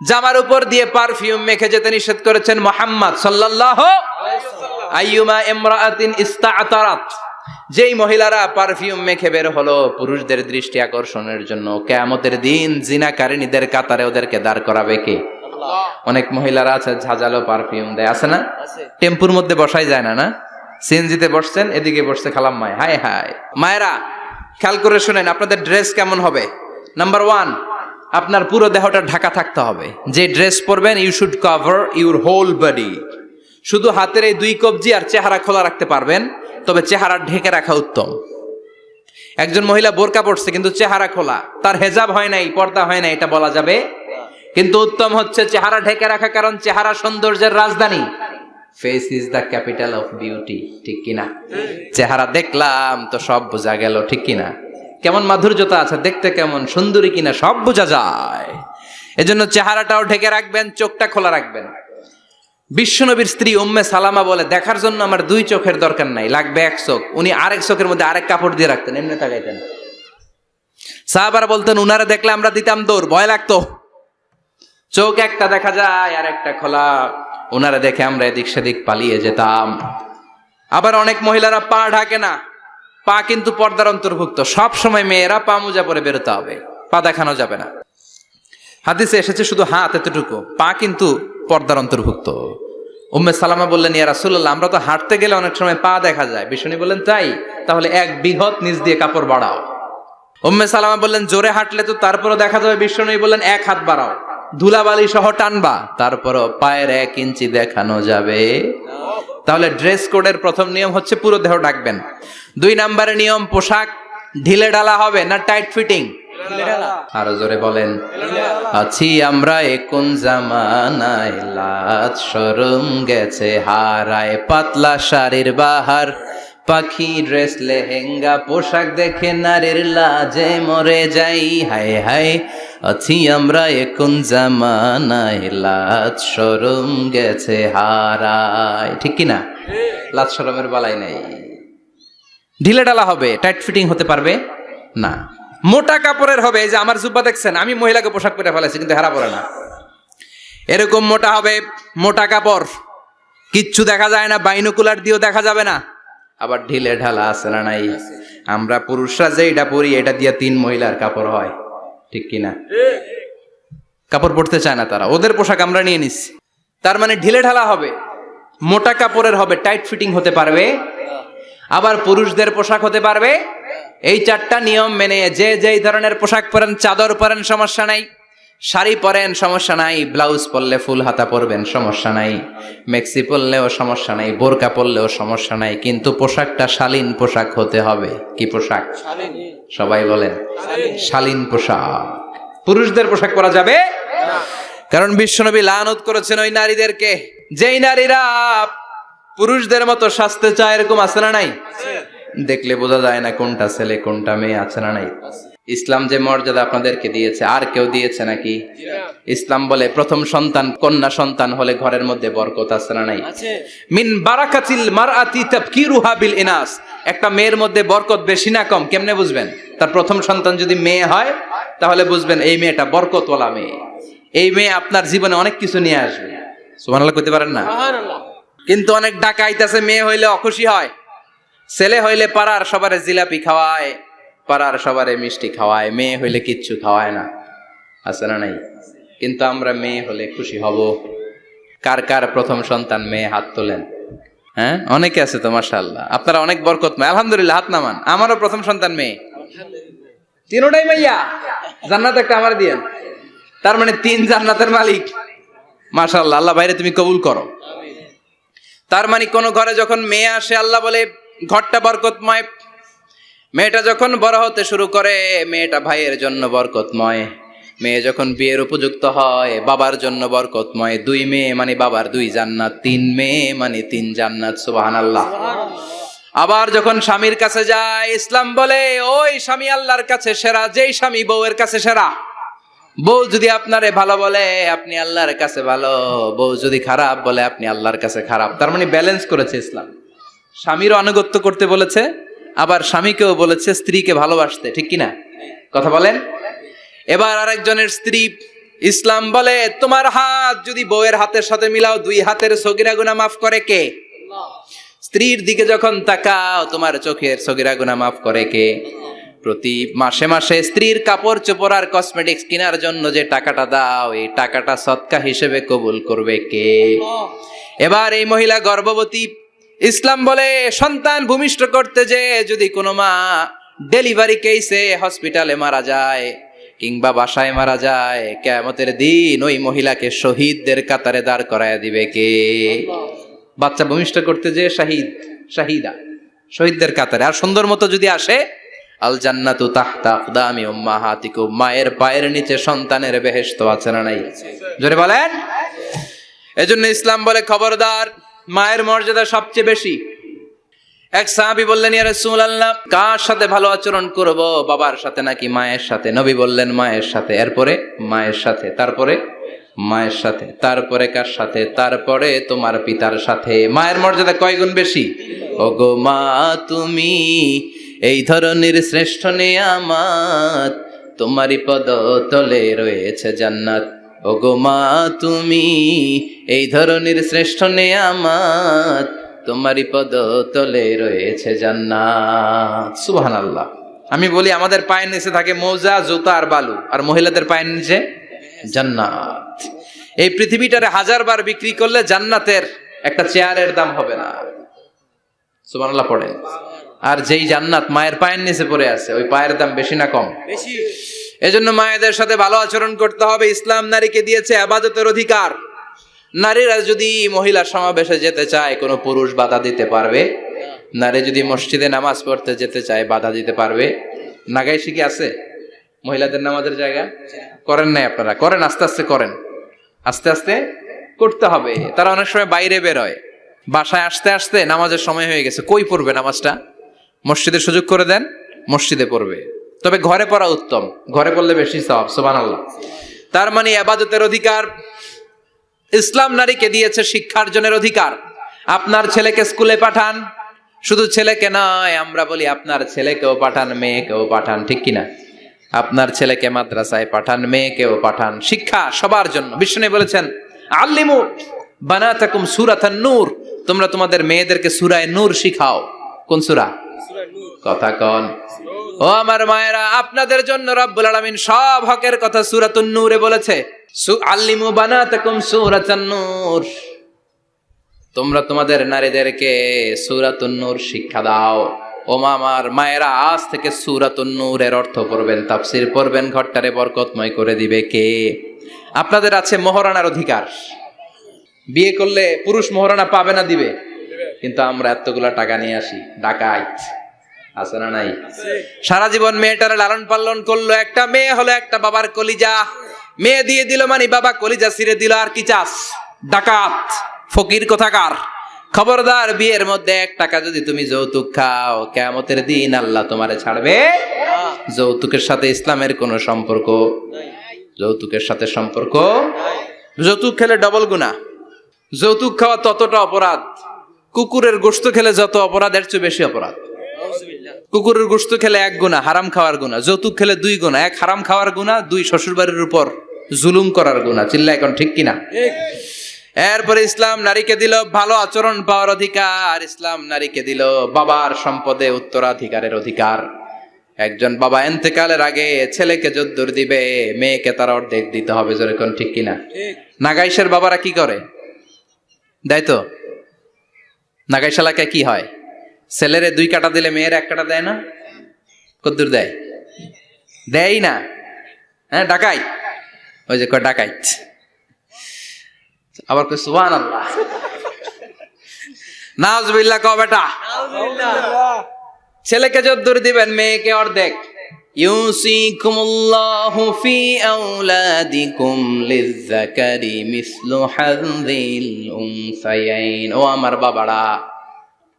জামার উপর দিয়ে পারফিউম মেখে যেতে নিষেধ করেছেন মুহাম্মদ সাল্লাল্লাহু আলাইহি ওয়াসাল্লাম। আইয়ুমা ইমরাআতিন ইস্তা'তারাত, যেই মহিলারা পারফিউম মেখে বের হলো পুরুষদের দৃষ্টি আকর্ষণের জন্য, কিয়ামতের দিন জিনাকারিনীদের কাতারে ওদেরকে দাঁড় করাবে কে? আল্লাহ। অনেক মহিলারা আছে ঝাঁঝালো পারফিউম দেয়, আছে না? টেম্পুর মধ্যে বসাই যায় না, না? সিএনজিতে বসছেন, এদিকে বসছে খালাম্মায়, হায় হায়। মায়েরা খেয়াল করে শুনেন, আপনাদের ড্রেস কেমন হবে? নাম্বার 1, আপনার পুরো দেহটা ঢাকা থাকতে হবে। যে ড্রেস পরবেন, you should cover your whole body. শুধু হাতের এই 2 কবজি আর চেহারা খোলা রাখতে পারবেন, তবে চেহারা ঢেকে রাখা উত্তম। একজন মহিলা বোরকা পড়ছে কিন্তু চেহারা খোলা, তার হেজাব হয় নাই, পর্দা হয় নাই, এটা বলা যাবে, কিন্তু উত্তম হচ্ছে চেহারা ঢেকে রাখা, কারণ চেহারা সৌন্দর্যের রাজধানী। Face is the capital of beauty, ঠিক কিনা? চেহারা দেখলাম তো সব বোঝা গেল, ঠিক কিনা? কেমন মাধুর্যতা আছে, দেখতে কেমন সুন্দরী কিনা সব বোঝা যায়। এজন্য চেহারাটাও ঢেকে রাখবেন, চোখটা খোলা রাখবেন। বিশ্বনবীর স্ত্রী উম্মে সালামা বলে, দেখার জন্য আমার দুই চোখের দরকার নাই, লাগবে এক চোখ। উনি আরেক চোখের মধ্যে আরেক কাপড় দিয়ে রাখতেন, এমনি তাকাইতেন। সাহাবারা বলতেন, উনারা দেখলে আমরা দিতাম দৌড়, ভয় লাগতো। চোখ একটা দেখা যায় আর একটা খোলা, ওনারা দেখে আমরা এদিক সেদিক পালিয়ে যেতাম। আবার অনেক মহিলারা পা ঢাকে না, পা কিন্তু পর্দার অন্তর্ভুক্ত। সব সময় মেয়েরা পা মোজা পরে বেরোতে হবে, পা দেখানো যাবে না। হাদিসে এসেছে শুধু হাত এতটুকু, পা কিন্তু পর্দার অন্তর্ভুক্ত। উম্মে সালামা বললেন, ইয়া রাসূলুল্লাহ, আমরা তো হাঁটতে গেলে অনেক সময় পা দেখা যায়। বিষ্ণু বললেন, তাই? তাহলে এক বৃহৎ নিচ দিয়ে কাপড় বাড়াও। উম্মে সালামা বললেন, জোরে হাঁটলে তো তারপরও দেখা যাবে। বিষ্ণু বললেন, এক হাত বাড়াও, ধুলাবালি সহ টানবা, তারপরও পায়ের 1 ইঞ্চি দেখানো যাবে। তাহলে ড্রেস কোডের প্রথম নিয়ম হচ্ছে পুরো দেহ ঢাকবেন। 2 নম্বরের নিয়ম, পোশাক ঢিলে ঢালা হবে না টাইট ফিটিং? আরো জোরে বলেন। আছি আমরা কোন জামানায়, লাজ শরম গেছে হারায়, পাতলা শাড়ির বাহার, পাখি ড্রেস লেহেঙ্গা, পোশাক দেখে নারীর লাজে মরে যাই, হায় হায়। আছি আমরা কোন জামানায়, লাজ শরম গেছে হারায়, ঠিক কিনা? লাজ শরমের বালাই নেই। ঢিলে ঢালা হবে, টাইট ফিটিং হতে পারবে না। মোটা কাপড়ের হবে, এই যে আমার জুব্বা দেখছেন, আমি মহিলাকে পোশাক পরে ফেলেছি কিন্তু হেরা পরে না, এরকম মোটা হবে। মোটা কাপড়, কিচ্ছু দেখা যায় না, বাইনোকুলার দিয়েও দেখা যাবে না। আবার ঢিলে ঢালা আছে না নাই? আমরা পুরুষরা যে এটা পরি, এটা দিয়ে 3 মহিলার কাপড় হয়, ঠিক কিনা? কাপড় পরতে চায় না তারা, ওদের পোশাক আমরা নিয়ে নিচ্ছি। তার মানে ঢিলে ঢালা হবে, মোটা কাপড়ের হবে, টাইট ফিটিং হতে পারবে। আবার পুরুষদের পোশাক হতে পারবে। এই 4টা নিয়ম মেনে যে যেই ধরনের পোশাক পরেন, চাদর পরেন সমস্যা নাই, শাড়ি পরেন সমস্যা নাই, ব্লাউজ পরলে ফুল হাতা পরবেন সমস্যা নাই, মেক্সি পরলেও সমস্যা নাই, বোরকা পরলেও সমস্যা নাই, কিন্তু পোশাকটা শালীন পোশাক হতে হবে। কি পোশাক? সবাই বলেন, শালীন পোশাক। পুরুষদের পোশাক পরা যাবে না, কারণ বিশ্বনবী লানত করেছেন ওই নারীদেরকে, যেই নারীরা পুরুষদের মতো সাজতে চায়। এরকম আছে না নাই? দেখলে বোঝা যায় না কোনটা ছেলে কোনটা মেয়ে, আছে না নাই? ইসলাম যে মর্যাদা আপনাদেরকে দিয়েছে, আর কেউ দিয়েছে নাকি? ইসলাম বলে প্রথম সন্তান কন্যা সন্তান হলে ঘরের মধ্যে বরকত, আছে না নাই? মিন বারাকাতিল মারআতি তাবকিরুহা বিল ইনাস। একটা মেয়ের মধ্যে বরকত বেশি না কম কেমনে বুঝবেন? তার প্রথম সন্তান যদি মেয়ে হয়, তাহলে বুঝবেন এই মেয়েটা বরকতওয়ালা মেয়ে। এই মেয়ে আপনার জীবনে অনেক কিছু নিয়ে আসবে। সুবহানাল্লাহ কইতে পারেন না? কিন্তু অনেক ডাকাইত আছে, মেয়ে হইলে অখুশি হয়, ছেলে হইলে পাড়ার সবারে জিলাপি খাওয়ায়, পাড়ার সবারে মিষ্টি খাওয়ায়, মেয়ে হইলে কিচ্ছু খাওয়ায় না, আছে না নাই? কিন্তু আমরা মেয়ে হলে খুশি হব। কার কার প্রথম সন্তান মেয়ে, হাত তোলেন। হ্যাঁ, অনেকে আছে তো, মাশাআল্লাহ, আপনারা অনেক বরকতময়। আলহামদুলিল্লাহ, হাত নামান। আমারও প্রথম সন্তান মেয়ে, 3টাই মাইয়া। জান্নাত একটা আমার দিয়েন, তার মানে 3 জান্নাতের মালিক। মাশাআল্লাহ, আল্লাহ বাইরে তুমি কবুল করো। তার মানে কোন ঘরে যখন মেয়ে আসে, আল্লাহ বলে ঘরটা বরকতময়। মেয়েটা যখন বড় হতে শুরু করে, মেয়েটা ভাইয়ের জন্য বরকতময়। মেয়ে যখন বিয়ের উপযুক্ত হয়, বাবার জন্য বরকতময়। 2 মেয়ে মানে বাবার 2 জান্নাত, 3 মেয়ে মানে 3 জান্নাত। সুবহানাল্লাহ। আবার যখন স্বামীর কাছে যায়, ইসলাম বলে ওই স্বামী আল্লাহর কাছে সেরা, যেই স্বামী বউয়ের কাছে সেরা। বউ যদি আপনারে ভালো বলে, আপনি আল্লাহর কাছে ভালো। বউ যদি খারাপ বলে, আপনি আল্লাহর কাছে খারাপ। তার মানে ব্যালেন্স করেছে ইসলাম। স্বামীরও আনুগত্য করতে বলেছে, আবার স্বামীকেও বলেছে স্ত্রীকে ভালোবাসতে, ঠিক কিনা? কথা বলেন। এবার আরেকজনের স্ত্রী, ইসলাম বলে তোমার হাত যদি বউয়ের হাতের সাথে মিলাও, 2 হাতের সগীরা গুনাহ মাফ করে কে? স্ত্রীর দিকে যখন তাকাও, তোমার চোখের সগীরা গুনাহ মাফ করে কে? প্রতি মাসে মাসে স্ত্রীর কাপড় চোপড় আর কসমেটিক্স কেনার জন্য যে টাকাটা দাও, এই টাকাটা সদকা হিসেবে কবুল করবে কে? এবার এই মহিলা গর্ভবতী, ইসলাম বলে সন্তান ভূমিষ্ঠ করতে যে যদি কোনো মা ডেলিভারি কেসে হসপিটালে মারা যায় কিংবা বাসায় মারা যায়, কিয়ামতের দিন ওই মহিলাকে শহীদদের কাতারে দাঁড় করায় দিবে কে? বাচ্চা ভূমিষ্ঠ করতে যে শাহিদা, শহীদদের কাতারে। আর সুন্দর মতো যদি আসে, আল জান্নাতু তাহতা আকদামি উম্মাহাতিকুম, মায়ের পায়ের নিচে সন্তানের বেহেশত আছে না নাই? জোরে বলেন। এজন্য ইসলাম বলে খবরদার, মায়ের মর্যাদা সবচেয়ে বেশি। এক সাহাবী বললেন, ইয়া রাসূলুল্লাহ, কার সাথে ভালো আচরণ করব? বাবার সাথে নাকি মায়ের সাথে? নবী বললেন, মায়ের সাথে। এরপরে মায়ের সাথে, তারপরে মায়ের সাথে, তারপরে কার সাথে? তারপরে তোমার পিতার সাথে। মায়ের মর্যাদা কয় গুণ বেশি? ওগো মা, তুমি এই ধরনের শ্রেষ্ঠ নিয়ামত, তোমারই পদ তলে রয়েছে জান্নাত। ওগো মা, তুমি এই ধরনের শ্রেষ্ঠ নিয়ামত, তোমারই পদ তলে রয়েছে জান্নাত। সুবহানাল্লাহ। আমি বলি, আমাদের পায়ের নিচে থাকে মৌজা, জুতা আর বালু, আর মহিলাদের পায়ের নিচে জান্নাত। এই পৃথিবীটারে 1000 বার বিক্রি করলে জান্নাতের একটা চেয়ারের দাম হবে না। সুবহানাল্লাহ পড়েন। আর যেই জান্নাত মায়ের পায়ের নিচে পড়ে আছে, ওই পায়ের দাম বেশি না কম? বেশি। এজন্য মায়েদের সাথে ভালো আচরণ করতে হবে। ইসলাম নারীকে দিয়েছে ইবাদতের অধিকার। নারীরা যদি মহিলা সমাবেশে যেতে চায়, কোনো পুরুষ বাধা দিতে পারবে? নারী যদি মসজিদে নামাজ পড়তে যেতে চায়, বাধা দিতে পারবে? নাগাই শিখে আছে মহিলাদের নামাজের জায়গা? করেন নাই আপনারা? করেন, আস্তে আস্তে করেন, আস্তে আস্তে করতে হবে। তারা অনেক সময় বাইরে বেরোয়, বাসায় আসতে আসতে নামাজের সময় হয়ে গেছে, কই পড়বে নামাজটা? মসজিদে সুযোগ করে দেন, মসজিদে পড়বে। তবে ঘরে পড়া উত্তম, ঘরে পড়লে বেশি সওয়াব। সুবহানাল্লাহ। তার মানে ইবাদতের অধিকার। ইসলাম নারীকে দিয়েছে শিক্ষার্জনের অধিকার। আপনার ছেলেকে স্কুলে পাঠান, শুধু ছেলেকে নয়, আমরা বলি আপনার ছেলেকেও পাঠান, মেয়েকেও পাঠান, ঠিক কিনা? আপনার ছেলেকে মাদ্রাসায় পাঠান, মেয়েকেও পাঠান। শিক্ষা সবার জন্য। বিষ্ণু বলেছেন, আল্লিমু বানাতাকুম সূরাতান নূর, তোমরা তোমাদের মেয়েদেরকে সূরা নূর শিখাও। কোন সূরা? কথা কন। ও আমার মায়েরা, আপনাদের জন্য রব্বুল আলামিন সব হকের কথা সূরাতুন নূরে বলেছে। আল্লিমু বানাতাকুম সূরাতান নূর, তোমরা তোমাদের নারীদেরকে সূরাতুন নূর শিক্ষা দাও। ও আমার মায়েরা, আজ থেকে সূরাতুন নূরের অর্থ পড়বেন, তাফসীর পড়বেন, ঘরটারে বরকতময় করে দিবে কে? আপনাদের আছে মোহরানার অধিকার। বিয়ে করলে পুরুষ মোহরানা পাবে না, দিবে। কিন্তু আমরা এতগুলা টাকা নিয়ে আসি, ডাকাইত আছে না নাই? সারা জীবন মেয়েটারে লালন পালন করলো, একটা মেয়ে হলো একটা বাবার কলিজা। মেয়ে দিয়ে দিল মানে বাবা কলিজা ছিঁড়ে দিল, আর কি চাস? ডাকাত, ফকির কোথাকার। খবরদার, বিয়ের মধ্যে 1 টাকা যদি তুমি যৌতুক খাও, কিয়ামতের দিন আল্লাহ তোমারে ছাড়বে। যৌতুকের সাথে ইসলামের কোনো সম্পর্ক? যৌতুকের সাথে সম্পর্ক। যৌতুক খেলে ডবল গুনাহ। যৌতুক খাওয়া ততটা অপরাধ, কুকুরের গোশত খেলে যত অপরাধ, এর চেয়ে বেশি অপরাধ। কুকুরের গোশত খেলে 1 গুনাহ, হারাম খাওয়ার গুনাহ। যৌতুক খেলে 2 গুনাহ, 1 হারাম খাওয়ার গুনাহ, 2 শ্বশুরবাড়ির উপর জুলুম করার গুনাহ। চিল্লা এখন ঠিক কিনা? এরপরে ইসলাম নারীকে দিল ভালো আচরণ পাওয়ার অধিকার। ইসলাম নারীকে দিল বাবার সম্পদে উত্তরাধিকারের অধিকার। একজন বাবা ইন্তেকালের আগে ছেলেকে যদ্দুর দিবে, মেয়েকে তার অর্ধেক দিতে হবে। যেরকম ঠিক কিনা? নাগাইশের বাবারা কি করে? দেয় তো? নাগাইশ এলাকায় কি হয়? ছেলেরে 2 কাটা দিলে মেয়ের 1 কাটা দেয় না? কদ্দুর দেয়? দেয় না। হ্যাঁ, ডাকাই। ওই যে কয় ডাকাইত। আবার কই সুবহানাল্লাহ, নাউজুবিল্লাহ কও বেটা। ছেলেকে যদ্দুর দিবেন, মেয়েকে অর্ধেক। ইউসিকুমুল্লাহু ফি আওলাদিকুম লিযযাকারি মিসলু হাযযিল উনসায়াইন। ও আমার বাবারা,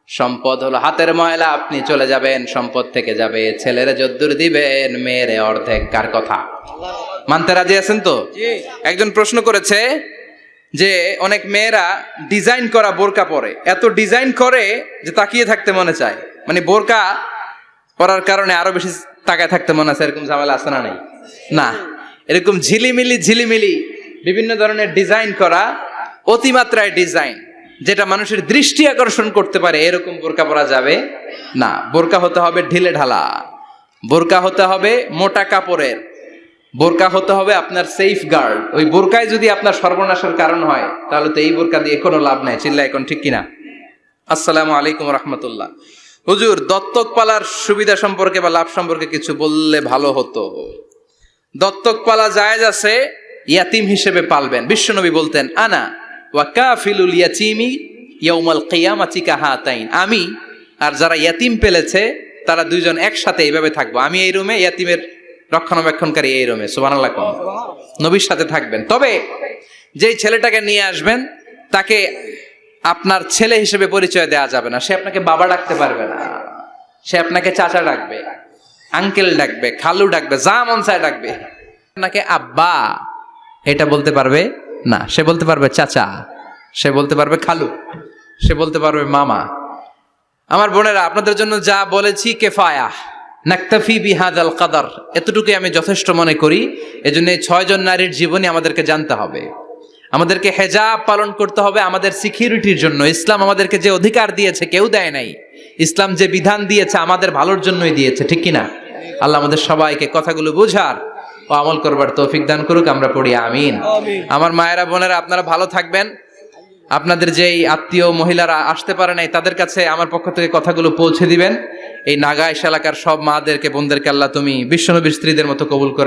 সম্পদ হলো হাতের ময়লা, আপনি চলে যাবেন, সম্পদ থেকে যাবে। ছেলেরে যদ্দুর দিবেন, মেয়েরে অর্ধেক। কার কথা? মানতে রাজি আছেন তো? একজন প্রশ্ন করেছে যে অনেক মেয়েরা ডিজাইন করা বোরকা পরে, এত ডিজাইন করে যে তাকিয়ে থাকতে মনে চায়। মানে বোরকা পরার কারণে আরো বেশি তাকায় থাকতে মনে আছে, এরকম ঝামেলা আছে না? নাই না। এরকম ঝিলিমিলি বিভিন্ন ধরনের ডিজাইন করা, অতিমাত্রায় ডিজাইন, যেটা মানুষের দৃষ্টি আকর্ষণ করতে পারে, এরকম বোরকা পরা যাবে না। বোরকা হতে হবে ঢিলে ঢালা, বোরকা হতে হবে মোটা কাপড়ের, বোরকা হতে হবে আপনার সেফ গার্ড। ওই বোরকায় যদি আপনার সর্বনাশের কারণ হয়, তাহলে তো এই বোরকা দিয়ে কোনো লাভ নাই। চিল্লা এখন ঠিক কিনা? আসসালামু আলাইকুম রাহমাতুল্লাহ। হুজুর, দত্তক পালার সুবিধা সম্পর্কে বা লাভ সম্পর্কে কিছু বললে ভালো হতো। দত্তক পালা জায়েজ আছে, ইয়াতিম হিসেবে পালবেন। বিশ্বনবী বলতেন, আনা ওয়া কাফিলুল ইয়াতীমি ইয়াউমাল কিয়ামাতি কাহাতাইন, আমি আর যারা ইয়াতিম পেলেছে তারা দুইজন একসাথে এইভাবে থাকবো, আমি এই রুমে, ইয়াতিমের রক্ষণাবেক্ষণকারী এই রুমে। সুবহানাল্লাহ। নবীর সাথে থাকবেন। তবে যেই ছেলেটাকে নিয়ে আসবেন তাকে আপনার ছেলে হিসেবে পরিচয় দেওয়া যাবে না। সে আপনাকে বাবা ডাকতে পারবে না, সে আপনাকে চাচা ডাকবে, আঙ্কেল ডাকবে, খালু ডাকবে, যা মন চায় ডাকবে। আপনাকে আব্বা এটা বলতে পারবে না, সে বলতে পারবে চাচা, সে বলতে পারবে খালু, সে বলতে পারবে মামা। আমার বোনেরা, আপনাদের জন্য যা বলেছি কেফায়া, নাকতাফি বিহাদাল কাদার, এতটুকুই আমি যথেষ্ট মনে করি। এজন্য এই 6 জন নারীর জীবনী আমাদেরকে জানতে হবে, আমাদেরকে হেজাব পালন করতে হবে আমাদের সিকিউরিটির জন্য। ইসলাম আমাদেরকে যে অধিকার দিয়েছে কেউ দেয় নাই, ইসলাম যে বিধান দিয়েছে আমাদের ভালোর জন্যই দিয়েছে, ঠিক কিনা? আল্লাহ আমাদের সবাইকে কথাগুলো বুঝার ও আমল করবার তৌফিক দান করুক। আমরা পড়ি আমিন। আমার মায়েরা বোনেরা, আপনারা ভালো থাকবেন। আপনাদের যেই আত্মীয় মহিলারা আসতে পারে নাই তাদের কাছে আমার পক্ষ থেকে কথাগুলো পৌঁছে দিবেন। এই নাগাইশ এলাকার সব মাদেরকে, বোনদেরকে আল্লাহ তুমি বিশ্বনবীর স্ত্রীদের মতো কবুল করে